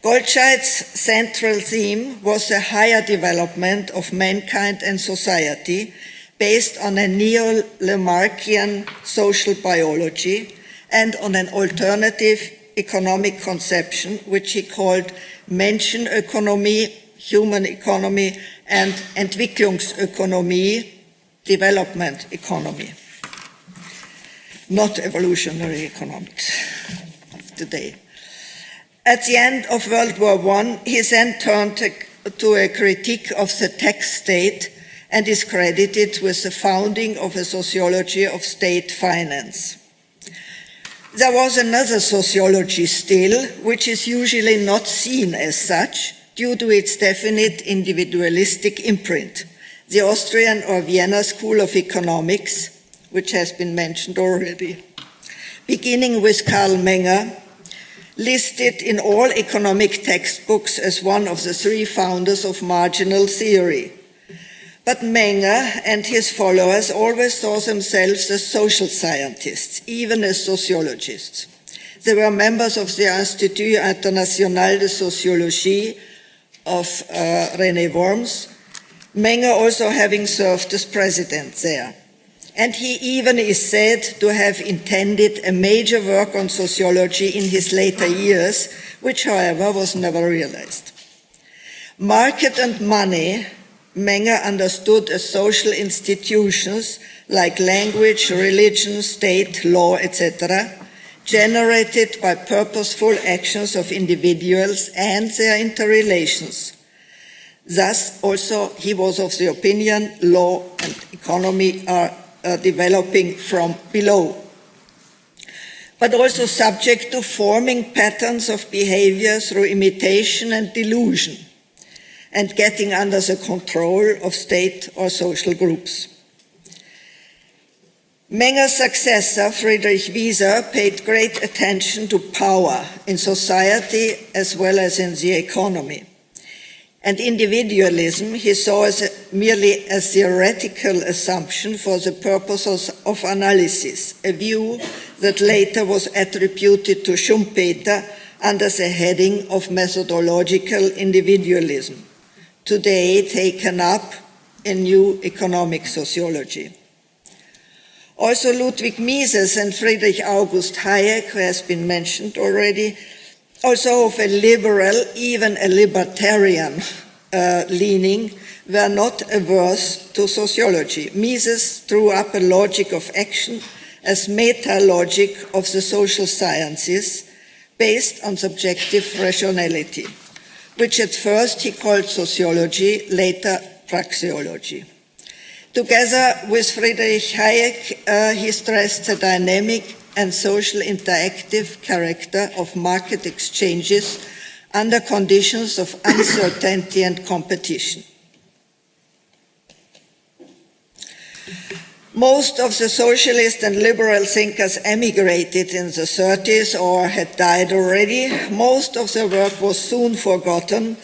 Goldscheid's central theme was the higher development of mankind and society based on a neo-Lamarckian social biology and on an alternative economic conception, which he called Menschenökonomie, human economy, and Entwicklungsökonomie, development economy, not evolutionary economics of today. At the end of World War I, he then turned to a critique of the tax state and is credited with the founding of a sociology of state finance. There was another sociology still, which is usually not seen as such due to its definite individualistic imprint, the Austrian or Vienna School of Economics, which has been mentioned already. Beginning with Karl Menger, listed in all economic textbooks as one of the three founders of marginal theory. But Menger and his followers always saw themselves as social scientists, even as sociologists. They were members of the Institut International de Sociologie of René Worms, Menger also having served as president there. And he even is said to have intended a major work on sociology in his later years, which, however, was never realized. Market and money, Menger understood as social institutions like language, religion, state, law, etc., generated by purposeful actions of individuals and their interrelations. Thus, also, he was of the opinion law and economy are developing from below, but also subject to forming patterns of behavior through imitation and delusion, and getting under the control of state or social groups. Menger's successor, Friedrich Wieser, paid great attention to power in society as well as in the economy. And individualism he saw as merely a theoretical assumption for the purposes of analysis, a view that later was attributed to Schumpeter under the heading of methodological individualism, today taken up in new economic sociology. Also Ludwig Mises and Friedrich August Hayek, who has been mentioned already, also of a liberal, even a libertarian leaning, were not averse to sociology. Mises drew up a logic of action as meta-logic of the social sciences based on subjective rationality, which at first he called sociology, later praxeology. Together with Friedrich Hayek, he stressed the dynamic and social interactive character of market exchanges under conditions of uncertainty and competition. Most of the socialist and liberal thinkers emigrated in the 30s or had died already. Most of their work was soon forgotten,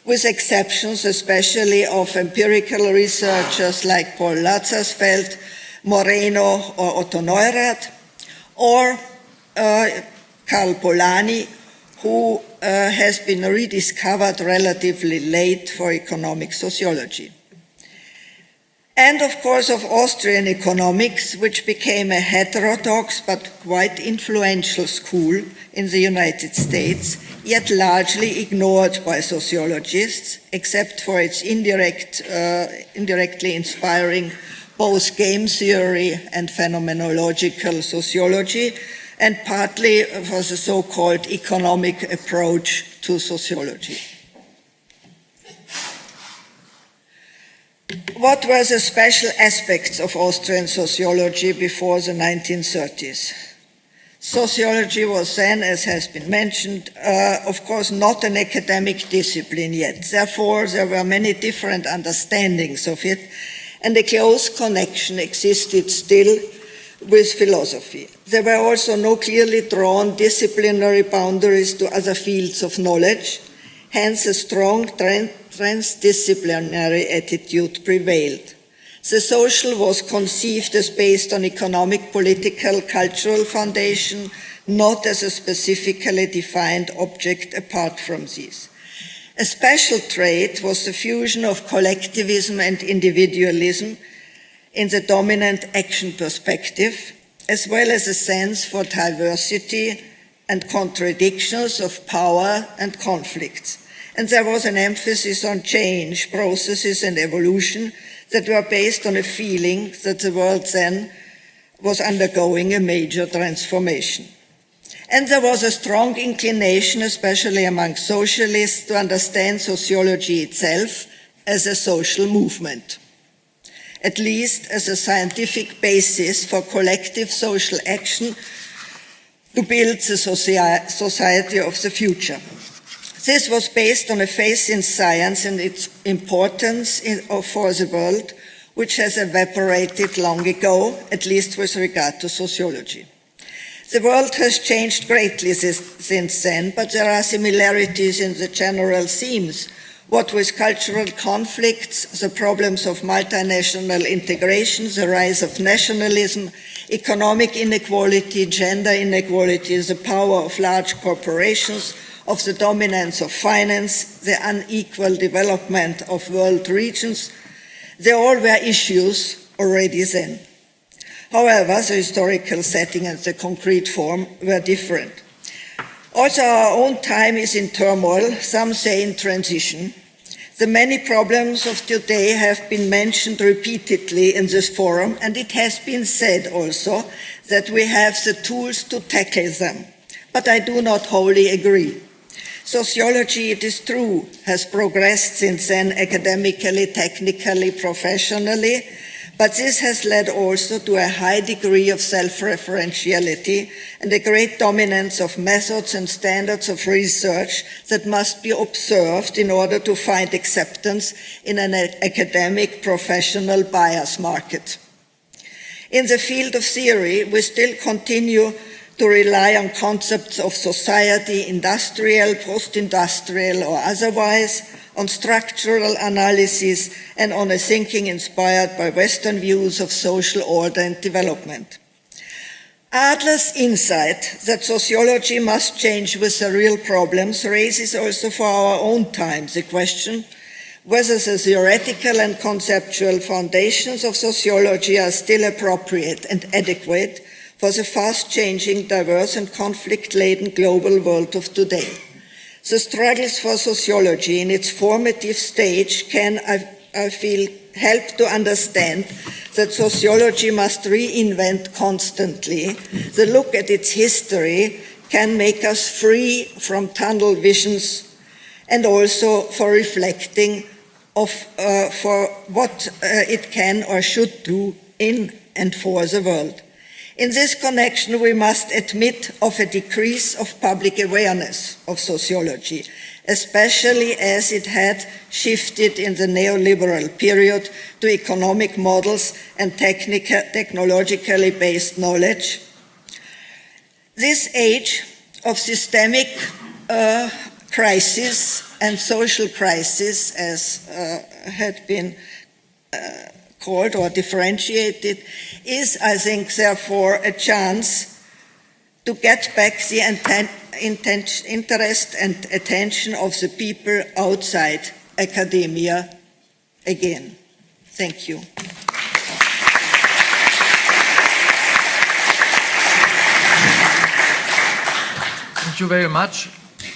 with exceptions especially of empirical researchers like Paul Lazarsfeld, Moreno or Otto Neurath, or Karl Polanyi, who has been rediscovered relatively late for economic sociology. And of course of Austrian economics, which became a heterodox but quite influential school in the United States, yet largely ignored by sociologists, except for its indirectly inspiring both game theory and phenomenological sociology, and partly for the so-called economic approach to sociology. What were the special aspects of Austrian sociology before the 1930s? Sociology was then, as has been mentioned, of course not an academic discipline yet. Therefore, there were many different understandings of it, and a close connection existed still with philosophy. There were also no clearly drawn disciplinary boundaries to other fields of knowledge, hence a strong transdisciplinary attitude prevailed. The social was conceived as based on economic, political, cultural foundation, not as a specifically defined object apart from these. A special trait was the fusion of collectivism and individualism in the dominant action perspective, as well as a sense for diversity and contradictions of power and conflicts. And there was an emphasis on change, processes and evolution that were based on a feeling that the world then was undergoing a major transformation. And there was a strong inclination, especially among socialists, to understand sociology itself as a social movement, at least as a scientific basis for collective social action to build the society of the future. This was based on a faith in science and its importance for the world, which has evaporated long ago, at least with regard to sociology. The world has changed greatly since then, but there are similarities in the general themes. What with cultural conflicts, the problems of multinational integration, the rise of nationalism, economic inequality, gender inequality, the power of large corporations, of the dominance of finance, the unequal development of world regions, they all were issues already then. However, the historical setting and the concrete form were different. Also, our own time is in turmoil, some say in transition. The many problems of today have been mentioned repeatedly in this forum, and it has been said also that we have the tools to tackle them. But I do not wholly agree. Sociology, it is true, has progressed since then academically, technically, professionally, but this has led also to a high degree of self-referentiality and a great dominance of methods and standards of research that must be observed in order to find acceptance in an academic professional bias market. In the field of theory, we still continue to rely on concepts of society, industrial, post-industrial, or otherwise, on structural analysis, and on a thinking inspired by Western views of social order and development. Adler's insight that sociology must change with the real problems raises also for our own time the question whether the theoretical and conceptual foundations of sociology are still appropriate and adequate for the fast-changing, diverse and conflict-laden global world of today. The struggles for sociology in its formative stage can, I feel, help to understand that sociology must reinvent constantly. The look at its history can make us free from tunnel visions and also for reflecting for what it can or should do in and for the world. In this connection, we must admit of a decrease of public awareness of sociology, especially as it had shifted in the neoliberal period to economic models and technologically based knowledge. This age of systemic crisis and social crisis, as had been called or differentiated, is, I think, therefore, a chance to get back the interest and attention of the people outside academia again. Thank you. Thank you very much.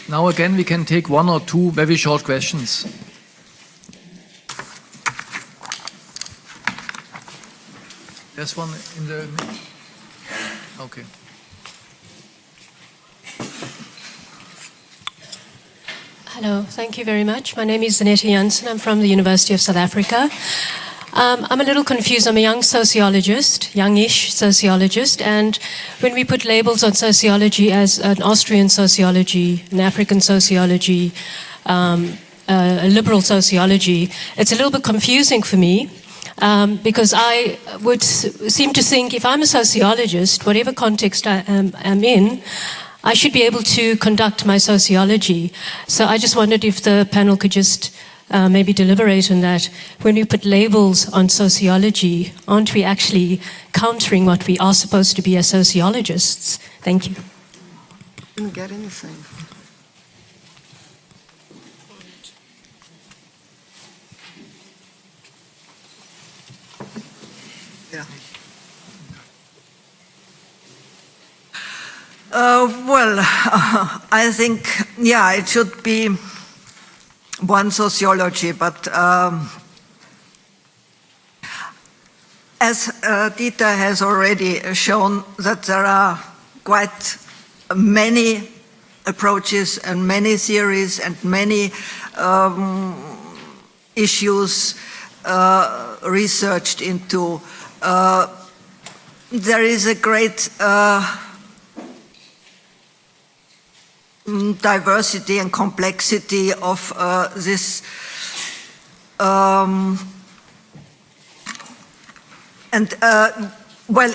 Now again we can take one or two very short questions. There's one in the... Okay. Hello, thank you very much. My name is Zanetta Janssen. I'm from the University of South Africa. I'm a little confused. I'm a young sociologist, youngish sociologist, and when we put labels on sociology as an Austrian sociology, an African sociology, a liberal sociology, it's a little bit confusing for me. Because I would seem to think if I'm a sociologist, whatever context I am in, I should be able to conduct my sociology. So I just wondered if the panel could just maybe deliberate on that. When we put labels on sociology, aren't we actually countering what we are supposed to be as sociologists? Thank you. Didn't get anything. Yeah. I think, yeah, it should be one sociology, but as Dieter has already shown, that there are quite many approaches and many theories and many issues researched into. There is a great diversity and complexity of this, well,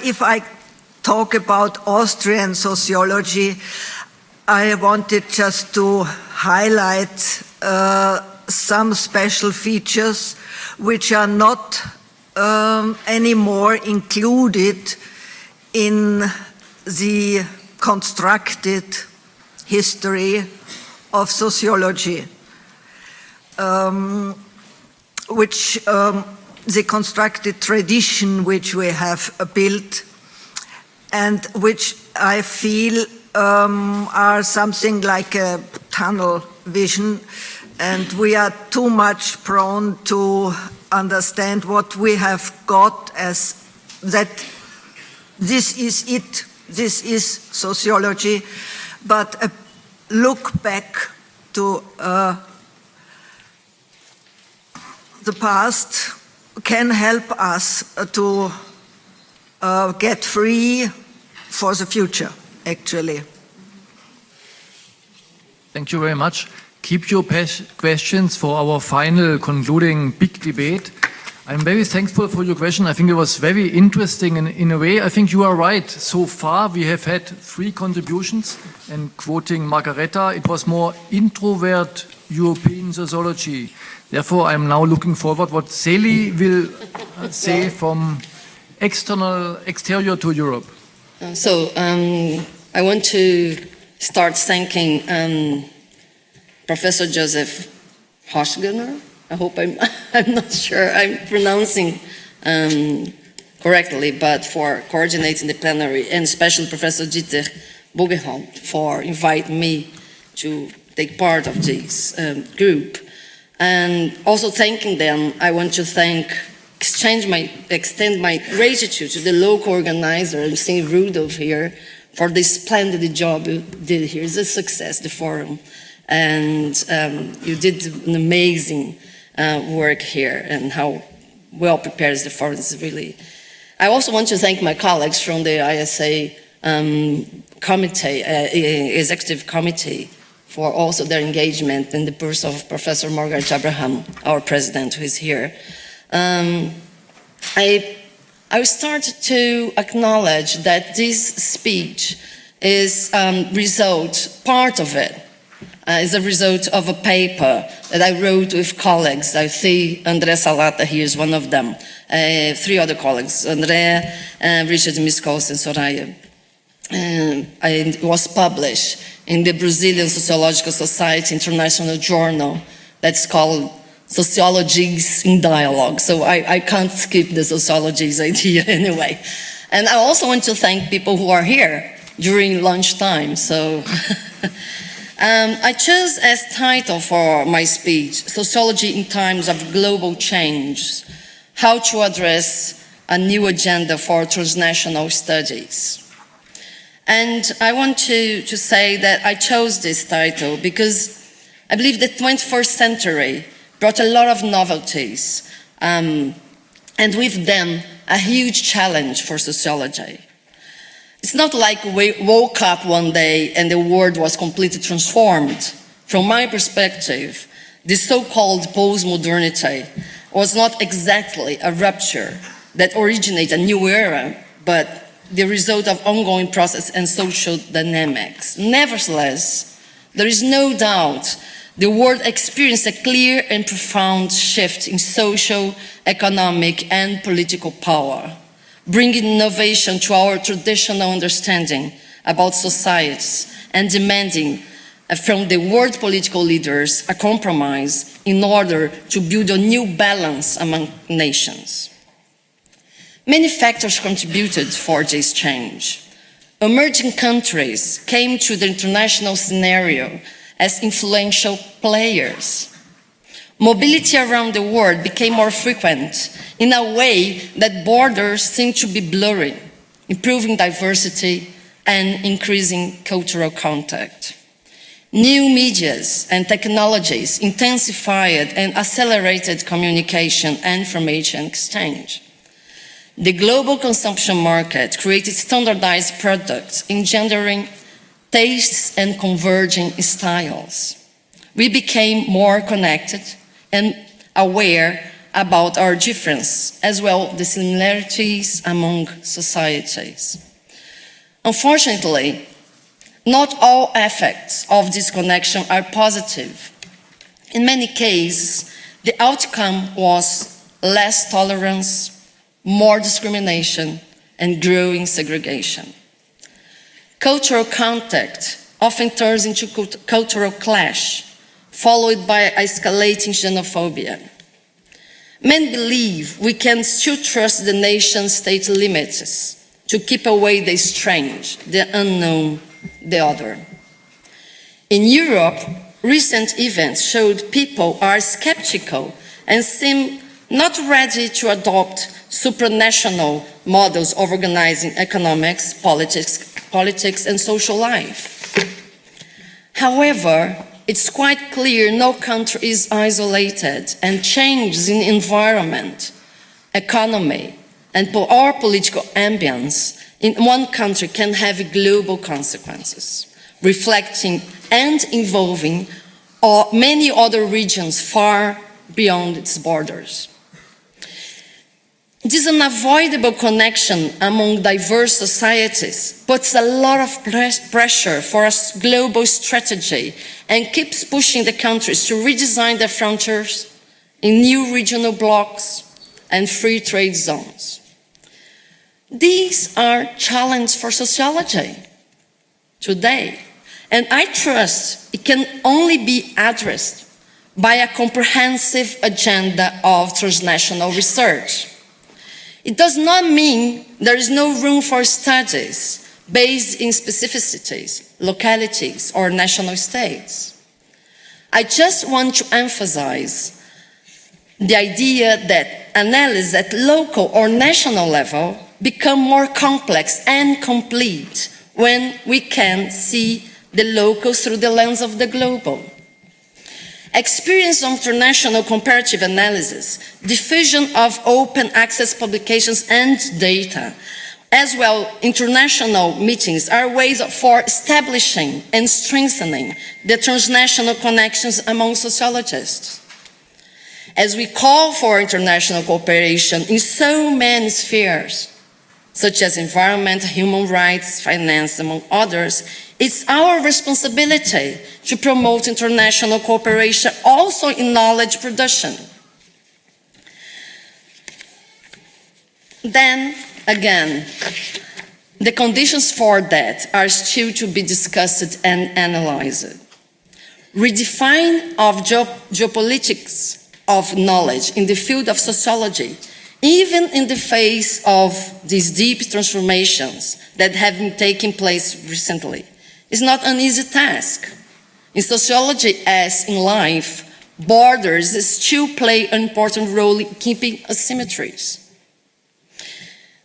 if I talk about Austrian sociology, I wanted just to highlight some special features which are not anymore included in the constructed history of sociology, which the constructed tradition which we have built and which I feel are something like a tunnel vision, and we are too much prone to understand what we have got as that this is it, this is sociology, but a look back to the past can help us to get free for the future, actually. Thank you very much. Keep your questions for our final concluding big debate. I'm very thankful for your question. I think it was very interesting, and in a way, I think you are right. So far, we have had 3 contributions, and quoting Margareta, it was more introvert European sociology. Therefore, I'm now looking forward what Celi will say from exterior to Europe. I want to start thanking Professor Josef HOCHGERNER. I hope I'm not sure I'm pronouncing correctly, but for coordinating the plenary, and especially Professor Dieter BOEGENHOLD for inviting me to take part of this group. And also thanking them, I want to extend my gratitude to the local organizer. I'm seeing Rudolf here for the splendid job you did here. It's a success, the forum. And you did an amazing work here, and how well prepared the forum is really. I also want to thank my colleagues from the ISA committee, executive committee, for also their engagement in the person of Professor Margareta Abraham, our president, who is here. I started to acknowledge that this speech is part of it is a result of a paper that I wrote with colleagues. I see André Salata here is one of them. 3 other colleagues, André, Richard Miscos, and Soraya. It was published in the Brazilian Sociological Society International Journal that's called Sociology in Dialogue. So I can't skip the sociology's idea anyway. And I also want to thank people who are here during lunchtime. So I chose as title for my speech, Sociology in Times of Global Change, How to Address a New Agenda for Transnational Studies. And I want to say that I chose this title because I believe the 21st century brought a lot of novelties, and with them, a huge challenge for sociology. It's not like we woke up one day and the world was completely transformed. From my perspective, the so-called post-modernity was not exactly a rupture that originates a new era, but the result of ongoing process and social dynamics. Nevertheless, there is no doubt the world experienced a clear and profound shift in social, economic, and political power, bringing innovation to our traditional understanding about societies and demanding from the world political leaders a compromise in order to build a new balance among nations. Many factors contributed for this change. Emerging countries came to the international scenario as influential players. Mobility around the world became more frequent in a way that borders seemed to be blurring, improving diversity and increasing cultural contact. New medias and technologies intensified and accelerated communication and information exchange. The global consumption market created standardized products, engendering tastes and converging styles. We became more connected and aware about our difference, as well as the similarities among societies. Unfortunately, not all effects of this connection are positive. In many cases, the outcome was less tolerance, more discrimination, and growing segregation. Cultural contact often turns into cultural clash, followed by escalating xenophobia. Many believe we can still trust the nation-state limits to keep away the strange, the unknown, the other. In Europe, recent events showed people are skeptical and seem not ready to adopt supranational models of organizing economics, politics, and social life. However, it's quite clear no country is isolated, and changes in environment, economy, and our political ambience in one country can have global consequences, reflecting and involving many other regions far beyond its borders. This unavoidable connection among diverse societies puts a lot of pressure for a global strategy and keeps pushing the countries to redesign their frontiers in new regional blocs and free trade zones. These are challenges for sociology today, and I trust it can only be addressed by a comprehensive agenda of transnational research. It does not mean there is no room for studies based in specificities, localities, or national states. I just want to emphasize the idea that analysis at local or national level become more complex and complete when we can see the local through the lens of the global. Experience of international comparative analysis, diffusion of open access publications and data, as well international meetings are ways for establishing and strengthening the transnational connections among sociologists. As we call for international cooperation in so many spheres, such as environment, human rights, finance, among others, it's our responsibility to promote international cooperation also in knowledge production. Then, again, the conditions for that are still to be discussed and analyzed. Redefine of geopolitics of knowledge in the field of sociology, even in the face of these deep transformations that have been taking place recently, is not an easy task. In sociology, as in life, borders still play an important role in keeping asymmetries.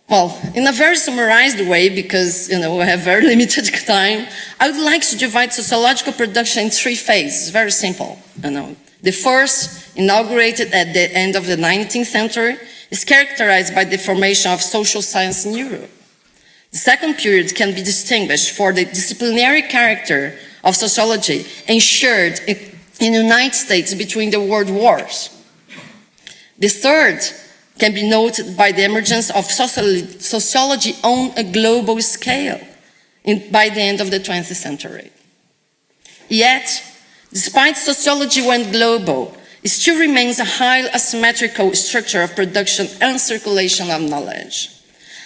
Well, in a very summarized way, because we have very limited time, I would like to divide sociological production in three phases, very simple. The first, inaugurated at the end of the 19th century, is characterized by the formation of social science in Europe. The second period can be distinguished for the disciplinary character of sociology ensured in the United States between the world wars. The third can be noted by the emergence of sociology on a global scale by the end of the 20th century. Yet, despite sociology went global, it still remains a highly asymmetrical structure of production and circulation of knowledge.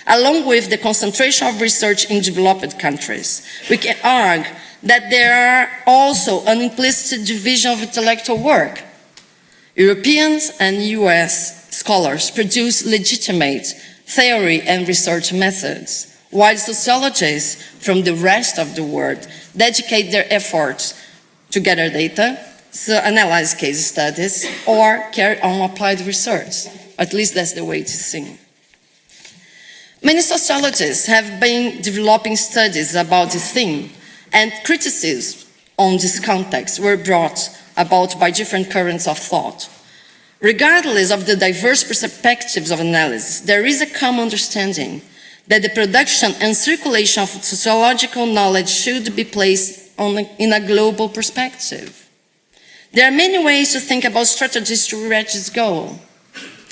Along with the concentration of research in developed countries, we can argue that there are also an implicit division of intellectual work. Europeans and US scholars produce legitimate theory and research methods, while sociologists from the rest of the world dedicate their efforts to gather data, to analyze case studies, or carry on applied research. At least that's the way it is seen. Many sociologists have been developing studies about this theme, and criticisms on this context were brought about by different currents of thought. Regardless of the diverse perspectives of analysis, there is a common understanding that the production and circulation of sociological knowledge should be placed in a global perspective. There are many ways to think about strategies to reach this goal.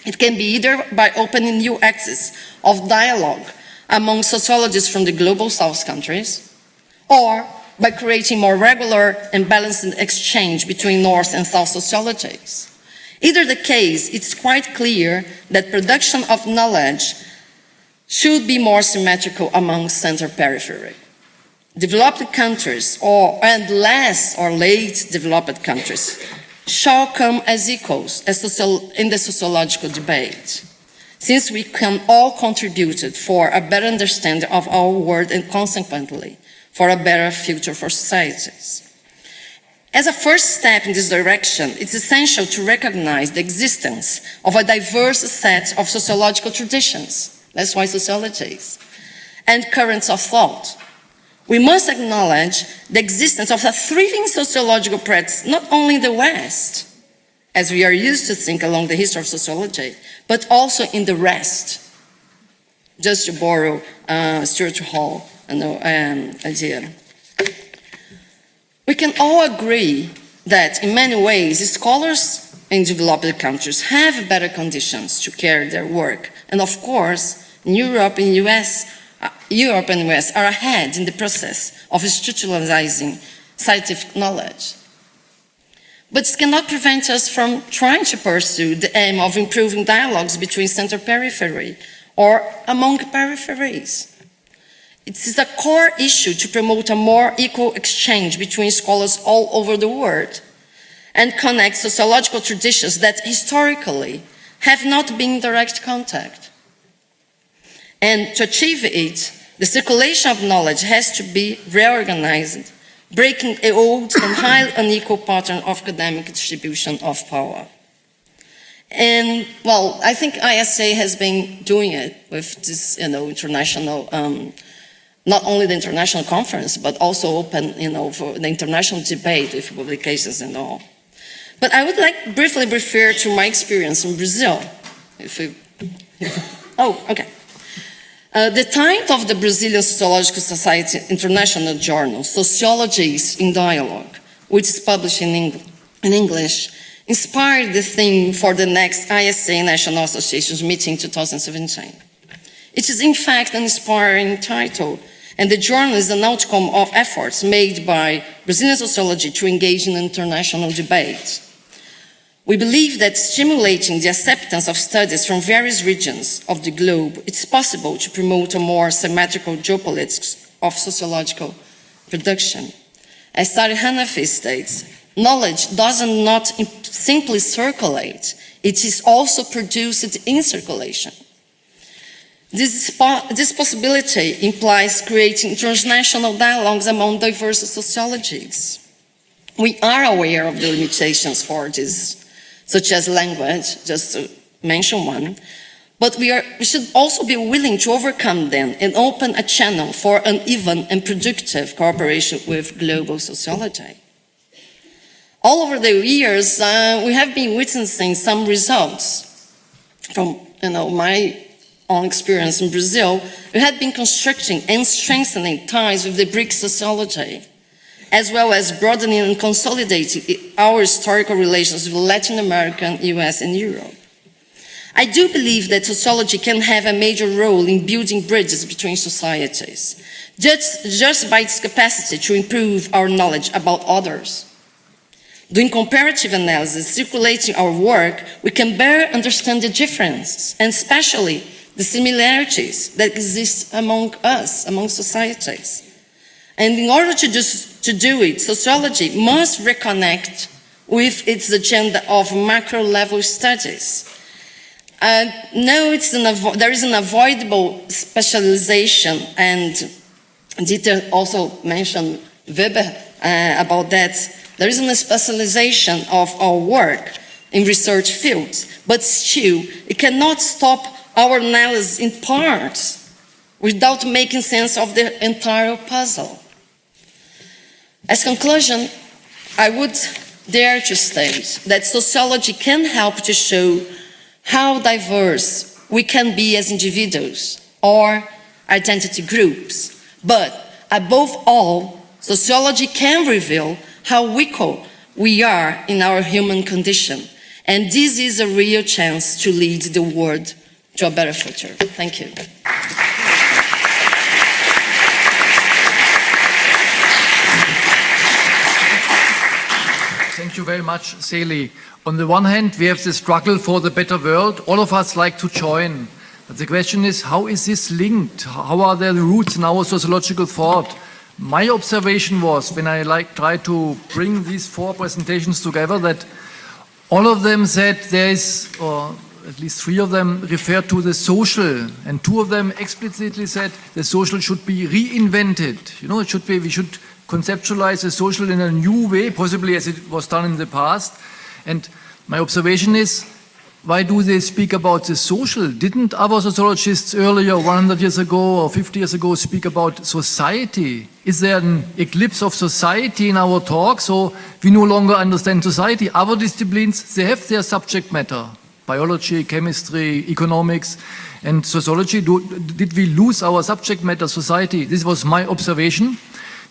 It can be either by opening new axes of dialogue among sociologists from the global South countries, or by creating more regular and balanced exchange between North and South sociologies. Either the case, it's quite clear that production of knowledge should be more symmetrical among center-periphery. Developed countries and less or late developed countries shall come as equals in the sociological debate, since we can all contribute for a better understanding of our world and consequently for a better future for societies. As a first step in this direction, it's essential to recognize the existence of a diverse set of sociological traditions, that's why sociology is, and currents of thought. We must acknowledge the existence of a thriving sociological practice, not only in the West, as we are used to think along the history of sociology, but also in the rest. Just to borrow Stuart Hall idea. We can all agree that in many ways, scholars in developed countries have better conditions to carry their work. And of course, in Europe and US are ahead in the process of institutionalizing scientific knowledge. But it cannot prevent us from trying to pursue the aim of improving dialogues between center periphery or among peripheries. It is a core issue to promote a more equal exchange between scholars all over the world and connect sociological traditions that historically have not been in direct contact. And to achieve it, the circulation of knowledge has to be reorganized, breaking an old and highly unequal pattern of academic distribution of power. And, well, I think ISA has been doing it with this, international, not only the international conference, but also open, for the international debate with publications and all. But I would like briefly refer to my experience in Brazil. Okay. The title of the Brazilian Sociological Society International Journal, Sociology in Dialogue, which is published in English, inspired the theme for the next ISA National Associations meeting in 2017. It is in fact an inspiring title, and the journal is an outcome of efforts made by Brazilian sociology to engage in international debate. We believe that stimulating the acceptance of studies from various regions of the globe, it's possible to promote a more symmetrical geopolitics of sociological production. As Sari Hanafi states, knowledge does not simply circulate, it is also produced in circulation. This possibility implies creating transnational dialogues among diverse sociologies. We are aware of the limitations for this, such as language, just to mention one, but we should also be willing to overcome them and open a channel for an even and productive cooperation with global sociology. All over the years, we have been witnessing some results from my own experience in Brazil. We have been constructing and strengthening ties with the BRICS sociology, as well as broadening and consolidating our historical relations with Latin America, US, and Europe. I do believe that sociology can have a major role in building bridges between societies, just by its capacity to improve our knowledge about others. Doing comparative analysis, circulating our work, we can better understand the differences, and especially the similarities that exist among us, among societies. And in order to do it, sociology must reconnect with its agenda of macro-level studies. No, there is an avoidable specialization, and Dieter also mentioned Weber about that. There isn't a specialization of our work in research fields, but still, it cannot stop our analysis in parts without making sense of the entire puzzle. As conclusion, I would dare to state that sociology can help to show how diverse we can be as individuals or identity groups, but above all, sociology can reveal how equal we are in our human condition, and this is a real chance to lead the world to a better future. Thank you. Thank you very much, Celi. On the one hand, we have the struggle for the better world. All of us like to join. But the question is, how is this linked? How are there the roots in our sociological thought? My observation was, when I tried to bring these four presentations together, that all of them said there is, or at least three of them referred to the social, and two of them explicitly said the social should be reinvented. It should be, we should conceptualize the social in a new way, possibly as it was done in the past. And my observation is, why do they speak about the social? Didn't other sociologists earlier, 100 years ago or 50 years ago, speak about society? Is there an eclipse of society in our talk, so we no longer understand society? Other disciplines, they have their subject matter. Biology, chemistry, economics, and sociology. Did we lose our subject matter, society? This was my observation.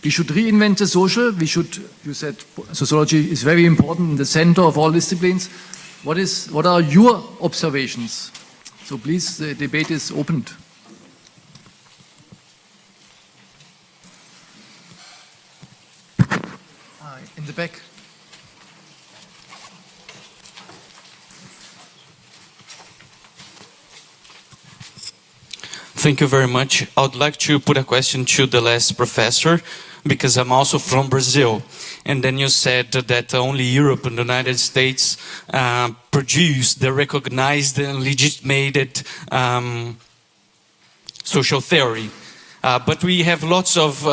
We should reinvent the social. You said sociology is very important in the center of all disciplines. What are your observations? So please, the debate is opened. In the back. Thank you very much. I would like to put a question to the last professor, because I'm also from Brazil. And then you said that only Europe and the United States produce the recognized and legitimated social theory. But we have lots of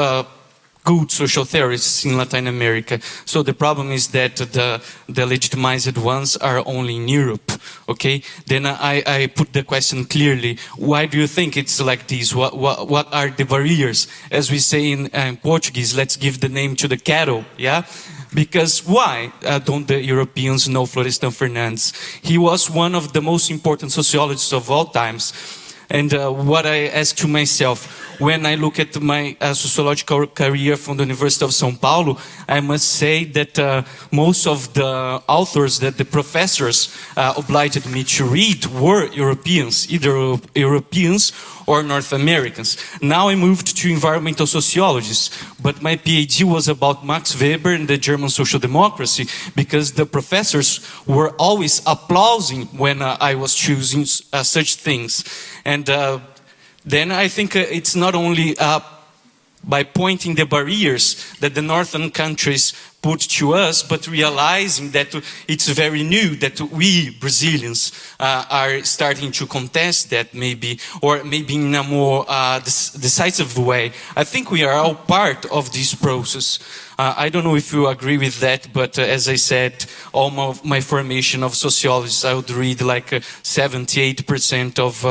good social theorists in Latin America. So the problem is that the legitimized ones are only in Europe, okay? Then I put the question clearly, why do you think it's like this? What are the barriers? As we say in Portuguese, let's give the name to the cattle, yeah? Because why don't the Europeans know Florestan Fernandes? He was one of the most important sociologists of all times. And what I ask to myself, when I look at my sociological career from the University of São Paulo, I must say that most of the authors that the professors obliged me to read were Europeans, either Europeans or North Americans. Now I moved to environmental sociologists, but my PhD was about Max Weber and the German social democracy, because the professors were always applauding when I was choosing such things. And then I think it's not only by pointing the barriers that the northern countries put to us, but realizing that it's very new, that we Brazilians are starting to contest that maybe, or maybe in a more decisive way. I think we are all part of this process. I don't know if you agree with that, but as I said, all my formation of sociologists, I would read like 78% of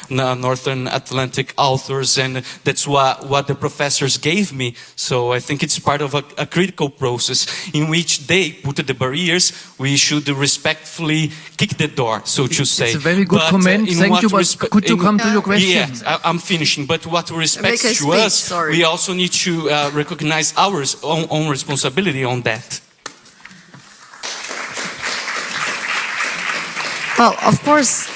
Northern Atlantic authors, and that's what the professors gave me. So I think it's part of a critical process in which they put the barriers. We should respectfully kick the door, so to say. It's a very good comment. Thank you, but could you come to your question? Yeah, I'm finishing. But what respects to us, we also need to recognize our own responsibility on that. Well, of course,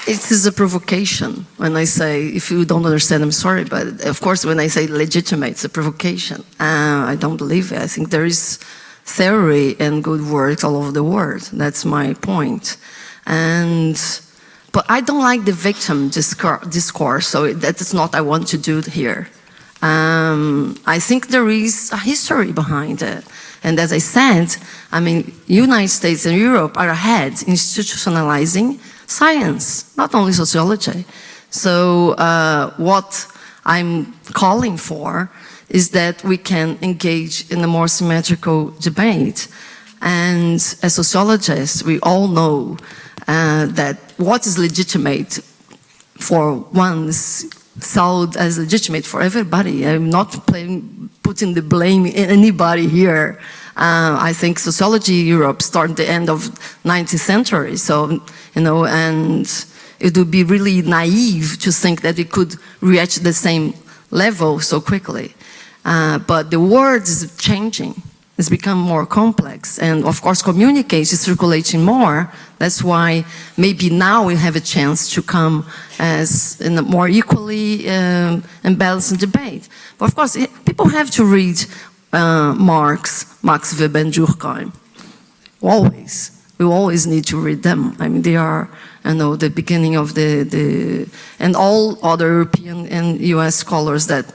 it is a provocation when I say, if you don't understand, I'm sorry, but of course when I say legitimate, it's a provocation. I don't believe it. I think there is theory and good works all over the world. That's my point. But I don't like the victim discourse, so that's not what I want to do here. I think there is a history behind it. And as I said, I mean, United States and Europe are ahead in institutionalizing science, not only sociology. So what I'm calling for is that we can engage in a more symmetrical debate. And as sociologists, we all know that what is legitimate for one is sold as legitimate for everybody. I'm not putting the blame in anybody here. I think sociology in Europe started at the end of 19th century. So, you know, and it would be really naive to think that it could reach the same level so quickly. But the world is changing. It's become more complex. And of course, communication is circulating more. That's why maybe now we have a chance to come as in a more equally and balanced debate. But of course, people have to read Marx, Max Weber and Durkheim. Always. We always need to read them. I mean, they are, you know, the beginning of and all other European and US scholars that,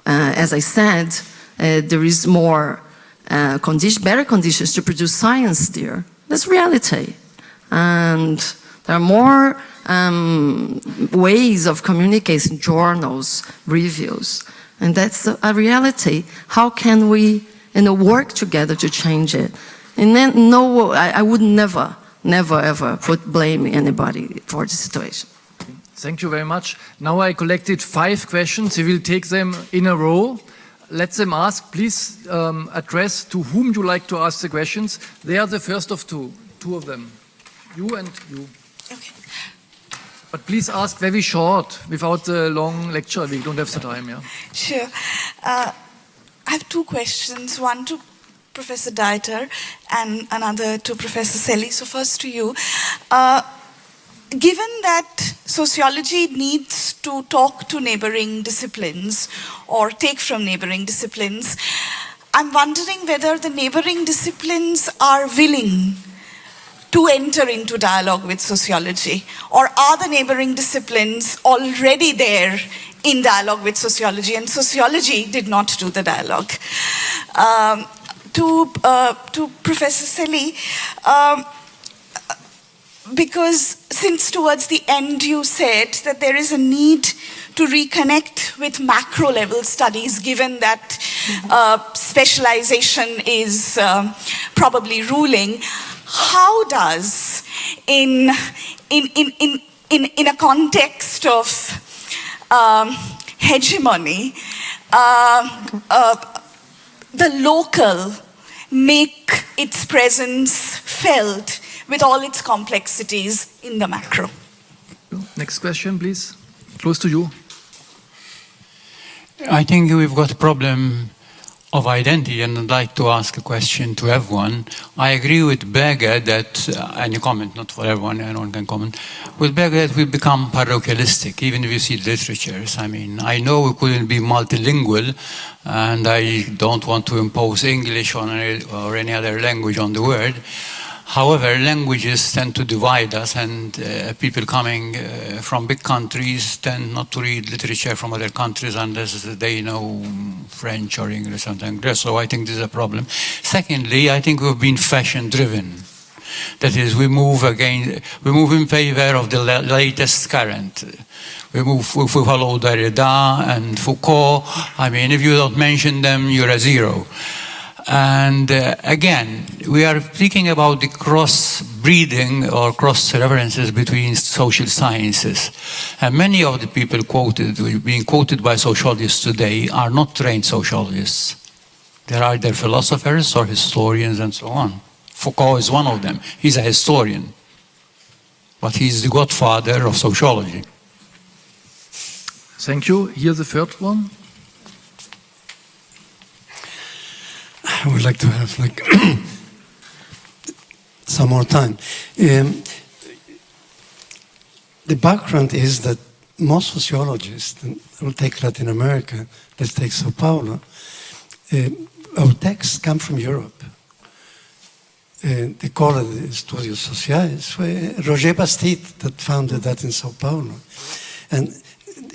as I said, there is more better conditions to produce science there. That's reality. And there are more ways of communicating, journals, reviews. And that's a reality. How can we, you know, work together to change it? And then, no, I would never, ever put blame anybody for the situation. Thank you very much. Now I collected 5 questions. We will take them in a row. Let them ask. Please address to whom you like to ask the questions. They are the first of two of them. You and you. Okay. But please ask very short, without a long lecture. We don't have the time, yeah? Sure. I have 2 questions. One to Professor Dieter and another to Professor Celi. So first to you. Given that sociology needs to talk to neighboring disciplines or take from neighboring disciplines, I'm wondering whether the neighboring disciplines are willing to enter into dialogue with sociology, or are the neighboring disciplines already there in dialogue with sociology, and sociology did not do the dialogue? To Professor Celi, because since towards the end you said that there is a need to reconnect with macro level studies, given that specialization is probably ruling, how does, in a context of hegemony, the local make its presence felt with all its complexities in the macro? Next question, please. Close to you. I think we've got a problem of identity, and I'd like to ask a question to everyone. I agree with Berger that, any comment, not for everyone, anyone can comment, with Berger that we've become parochialistic, even if you see literatures. I mean, I know we couldn't be multilingual, and I don't want to impose English or any other language on the world. However, languages tend to divide us, and people coming from big countries tend not to read literature from other countries unless they know French or English or something else. So I think this is a problem. Secondly, I think we've been fashion-driven. That is, we move in favor of the latest current. We follow Derrida and Foucault. I mean, if you don't mention them, you're a zero. And again, we are speaking about the cross-breeding or cross-references between social sciences. And many of the people being quoted by sociologists today are not trained sociologists. They're either philosophers or historians and so on. Foucault is one of them. He's a historian. But he's the godfather of sociology. Thank you. Here's the third one. I would like to have some more time. The background is that most sociologists, and we'll take Latin America, let's take Sao Paulo, our texts come from Europe. They call it Estudios Sociales. Roger Bastide that founded that in Sao Paulo. And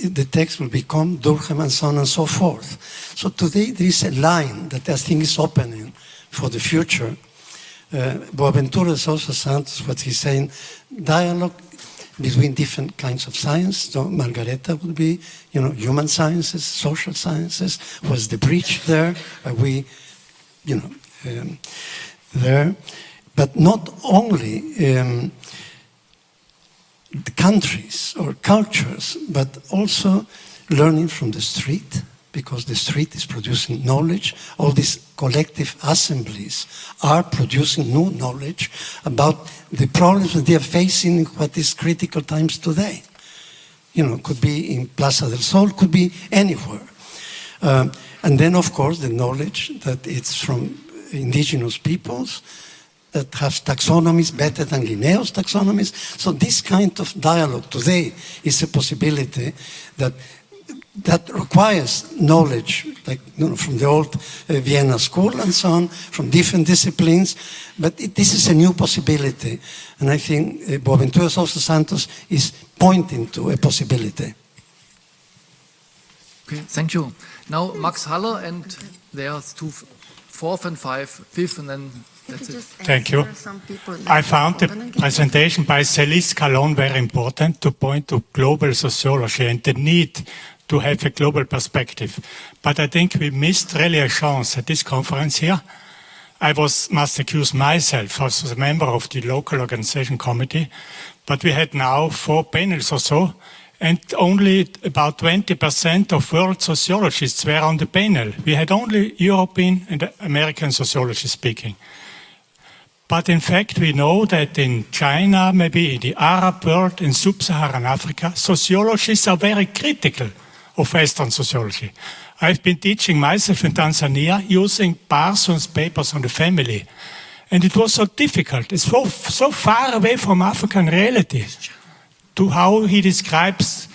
the text will become Durkheim and so on and so forth. So today there is a line that I think is opening for the future. Boaventura Sousa Santos, what he's saying, dialogue between different kinds of science. So Margareta would be, human sciences, social sciences. Was the breach there? Are we, there? But not only the countries or cultures, but also learning from the street, because the street is producing knowledge. All these collective assemblies are producing new knowledge about the problems that they are facing in what is critical times today. Could be in Plaza del Sol, could be anywhere. And then, of course, the knowledge that it's from indigenous peoples that have taxonomies better than Linnaeus taxonomies. So this kind of dialogue today is a possibility that requires knowledge, from the old Vienna school and so on, from different disciplines. But this is a new possibility. And I think Boaventura Sousa Santos is pointing to a possibility. Okay, thank you. Now Max Haller, and there's 2, 4th and 5th, and then that's it. Thank you. I found the presentation by Celi SCALON very important to point to global sociology and the need to have a global perspective. But I think we missed really a chance at this conference here. I must accuse myself as a member of the local organization committee, but we had now 4 panels or so, and only about 20% of world sociologists were on the panel. We had only European and American sociologists speaking. But in fact, we know that in China, maybe in the Arab world, in sub-Saharan Africa, sociologists are very critical of Western sociology. I've been teaching myself in Tanzania using Parsons' papers on the family. And it was so difficult. It's so far away from African reality to how he describes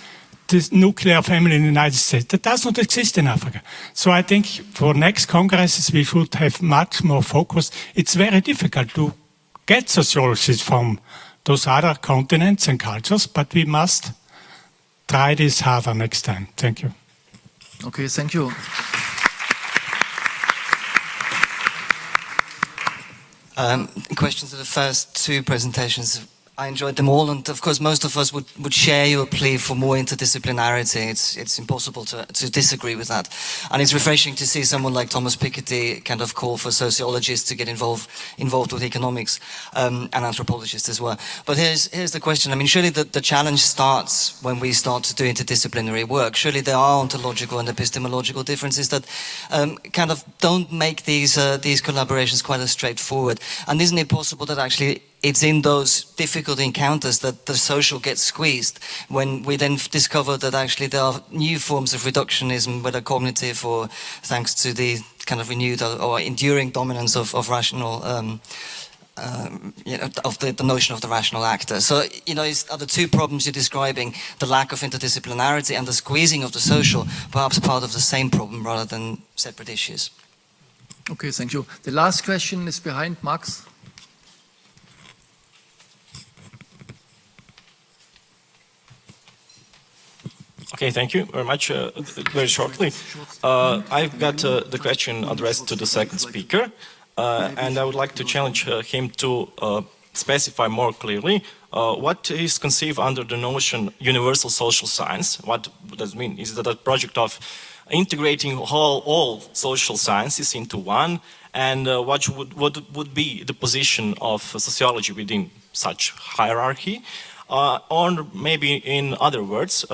this nuclear family in the United States. That does not exist in Africa. So I think for next congresses we should have much more focus. It's very difficult to get sociologists from those other continents and cultures, but we must try this harder next time. Thank you. Okay, thank you. Questions to the first two presentations. I enjoyed them all, and of course most of us would share your plea for more interdisciplinarity. It's impossible to disagree with that. And it's refreshing to see someone like Thomas Piketty kind of call for sociologists to get involved with economics, and anthropologists as well. But here's the question. I mean, surely the challenge starts when we start to do interdisciplinary work. Surely there are ontological and epistemological differences that kind of don't make these collaborations quite as straightforward. And isn't it possible that actually it's in those difficult encounters that the social gets squeezed, when we then discover that actually there are new forms of reductionism, whether cognitive or thanks to the kind of renewed or enduring dominance of rational, of the notion of the rational actor. So, are the two problems you're describing, the lack of interdisciplinarity and the squeezing of the social, perhaps part of the same problem rather than separate issues? Okay, thank you. The last question is behind Max. Okay, thank you very much. Very shortly, I've got the question addressed to the second speaker, and I would like to challenge him to specify more clearly what is conceived under the notion universal social science. What does it mean? Is that a project of integrating all social sciences into one, and what would be the position of sociology within such hierarchy? Or maybe in other words,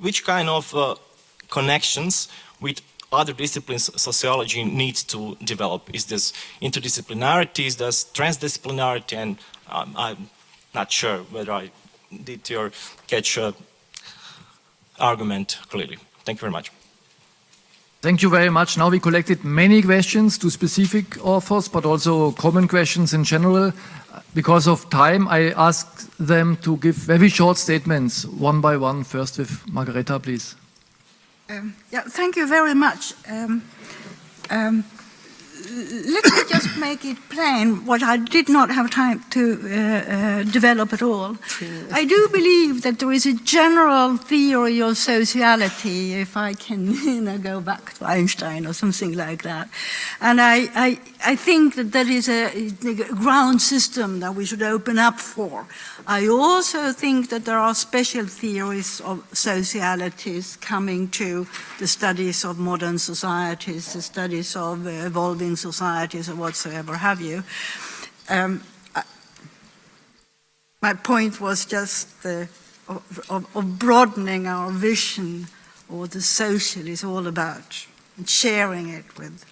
which kind of connections with other disciplines sociology needs to develop? Is this interdisciplinarity, is this transdisciplinarity? And I'm not sure whether I did catch argument clearly. Thank you very much. Thank you very much. Now we collected many questions to specific authors, but also common questions in general. Because of time, I asked them to give very short statements, one by one. First with Margareta, please. Yeah, thank you very much. Let me just make it plain what I did not have time to develop at all. I do believe that there is a general theory of sociality, if I can go back to Einstein or something like that. And I think that is a ground system that we should open up for. I also think that there are special theories of socialities coming to the studies of modern societies, the studies of evolving societies or whatsoever have you. My point was just of broadening our vision of what the social is all about and sharing it with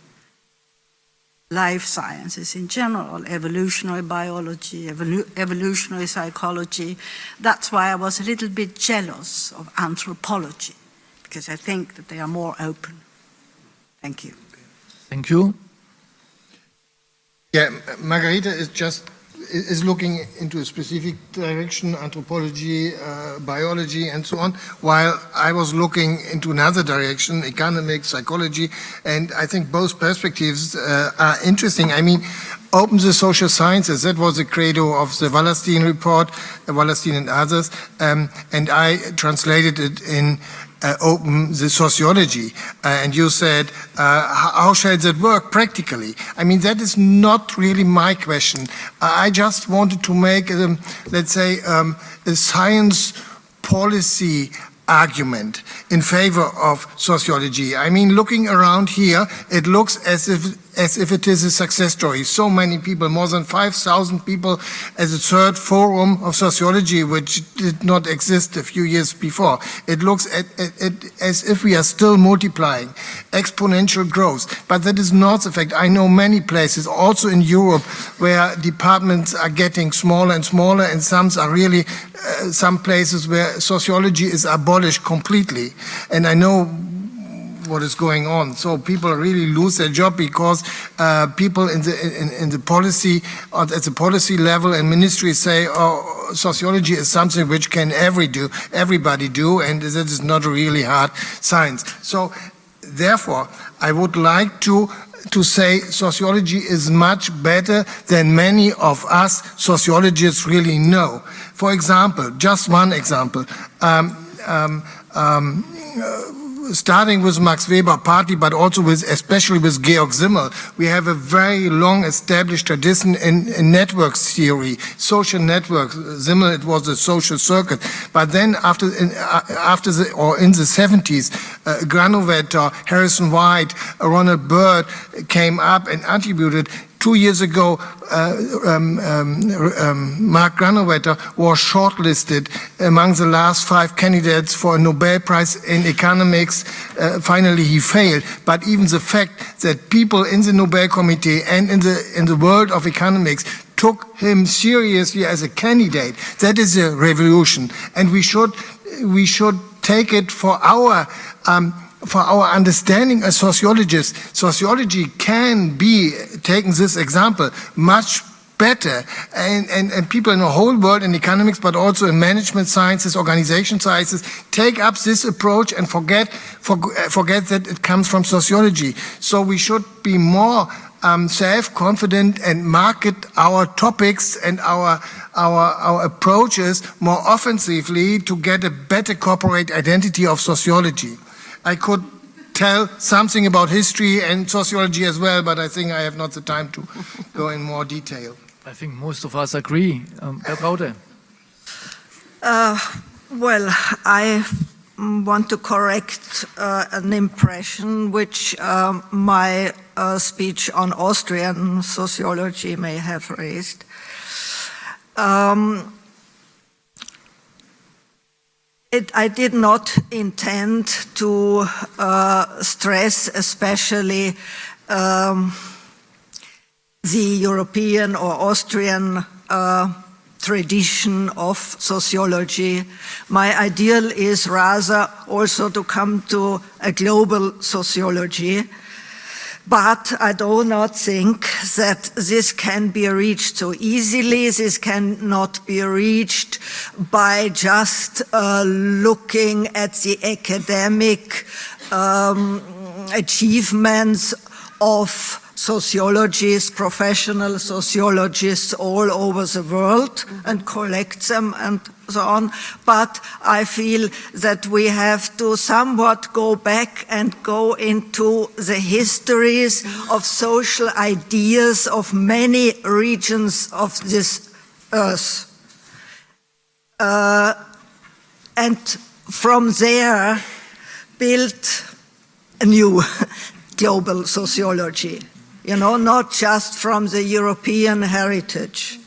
life sciences in general, evolutionary biology, evolutionary psychology. That's why I was a little bit jealous of anthropology, because I think that they are more open. Thank you. Thank you. Yeah, Margareta is looking into a specific direction, anthropology, biology, and so on, while I was looking into another direction, economics, psychology, and I think both perspectives are interesting. I mean, open the social sciences, that was the credo of the Wallerstein report, Wallerstein and others, and I translated it in open the sociology, and you said, how shall that work practically? I mean, that is not really my question. I just wanted to make, let's say, a science policy argument in favor of sociology. I mean, looking around here, it looks as if it is a success story. So many people, more than 5,000 people as a third forum of sociology, which did not exist a few years before. It looks as if we are still multiplying, exponential growth. But that is not the fact. I know many places, also in Europe, where departments are getting smaller and smaller, and some are really, some places where sociology is abolished completely. And I know what is going on. So people really lose their job because people in the policy, at the policy level and ministries say, oh, sociology is something which can everybody do, and that is not a really hard science. So therefore, I would like to say sociology is much better than many of us sociologists really know. For example, just one example, starting with Max Weber partly, but also especially with Georg Simmel, we have a very long established tradition in network theory, social networks. Simmel, it was the social circuit. But then in the 70s, Granovetter, Harrison White, Ronald Byrd came up and attributed. 2 years ago, Mark Granovetter was shortlisted among the last 5 candidates for a Nobel Prize in economics. Finally, he failed. But even the fact that people in the Nobel Committee and in the world of economics took him seriously as a candidate, that is a revolution. And we should take it for our understanding as sociologists. Sociology can be, taking this example, much better, and people in the whole world in economics, but also in management sciences, organization sciences, take up this approach and forget that it comes from sociology. So we should be more self-confident and market our topics and our approaches more offensively to get a better corporate identity of sociology. I could tell something about history and sociology as well, but I think I have not the time to go in more detail. I think most of us agree. Gertraude. Well, I want to correct an impression which my speech on Austrian sociology may have raised. I did not intend to stress especially the European or Austrian tradition of sociology. My ideal is rather also to come to a global sociology. But I do not think that this can be reached so easily. This cannot be reached by just looking at the academic achievements of sociologists, professional sociologists all over the world and collect them and so on. But I feel that we have to somewhat go back and go into the histories of social ideas of many regions of this earth. And from there build a new global sociology. You know, not just from the European heritage.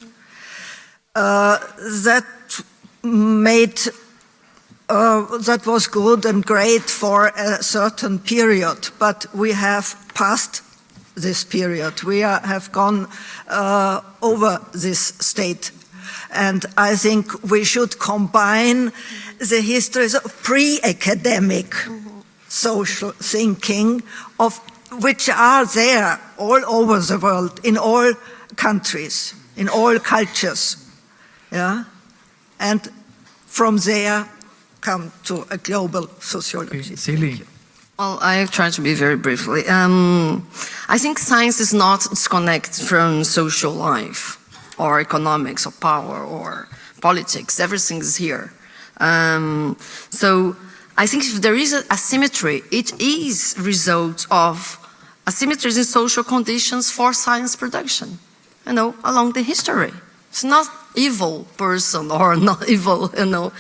That was good and great for a certain period, but we have passed this period. We have gone over this state. And I think we should combine the histories of pre-academic social thinking of which are there all over the world, in all countries, in all cultures, yeah? And from there come to a global sociology. Celi. Well, I try to be very briefly. I think science is not disconnected from social life, or economics, or power, or politics. Everything is here. So I think if there is an asymmetry, it is a result of asymmetries in social conditions for science production, you know, along the history. It's not evil person or not evil, you know,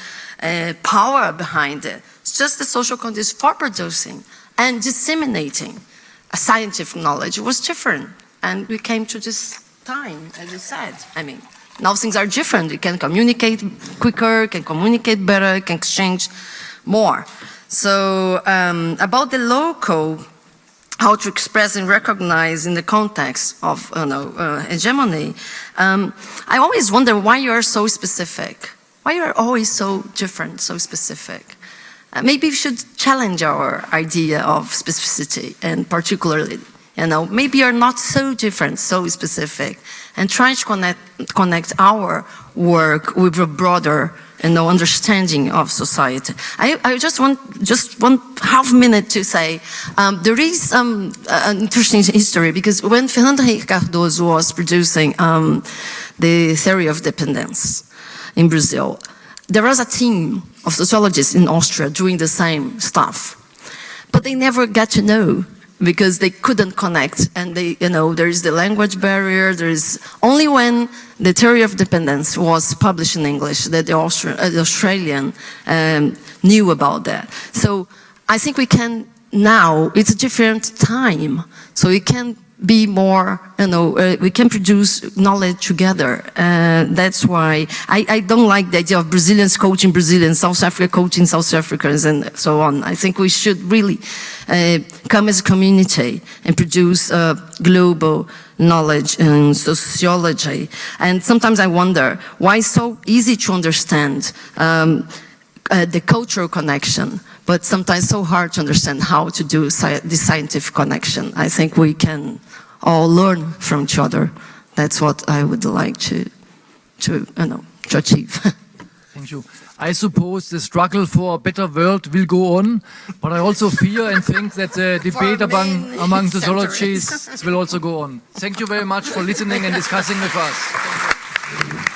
power behind it. It's just the social conditions for producing and disseminating a scientific knowledge. It was different, and we came to this time, as you said. I mean, now things are different. We can communicate quicker, can communicate better, can exchange more. So about the local, how to express and recognize in the context of hegemony, I always wonder why you are so specific. Why you are always so different, so specific. maybe we should challenge our idea of specificity, and particularly, maybe are not so different, so specific, and try to connect our work with a broader understanding of society. I just want one half minute to say there is an interesting history, because when Fernando Henrique Cardoso was producing the theory of dependence in Brazil, there was a team of sociologists in Austria doing the same stuff, but they never got to know, because they couldn't connect, and there is the language barrier. There is only when the theory of dependence was published in English that the Australian knew about that. So I think we can now, it's a different time, so we can be more, we can produce knowledge together. That's why I don't like the idea of Brazilians coaching Brazilians, South Africa coaching South Africans, and so on. I think we should really come as a community and produce global knowledge in sociology. And sometimes I wonder why it's so easy to understand the cultural connection, but sometimes so hard to understand how to do the scientific connection. I think we can all learn from each other. That's what I would like to achieve. Thank you. I suppose the struggle for a better world will go on, but I also fear and think that the debate among sociologists will also go on. Thank you very much for listening and discussing with us.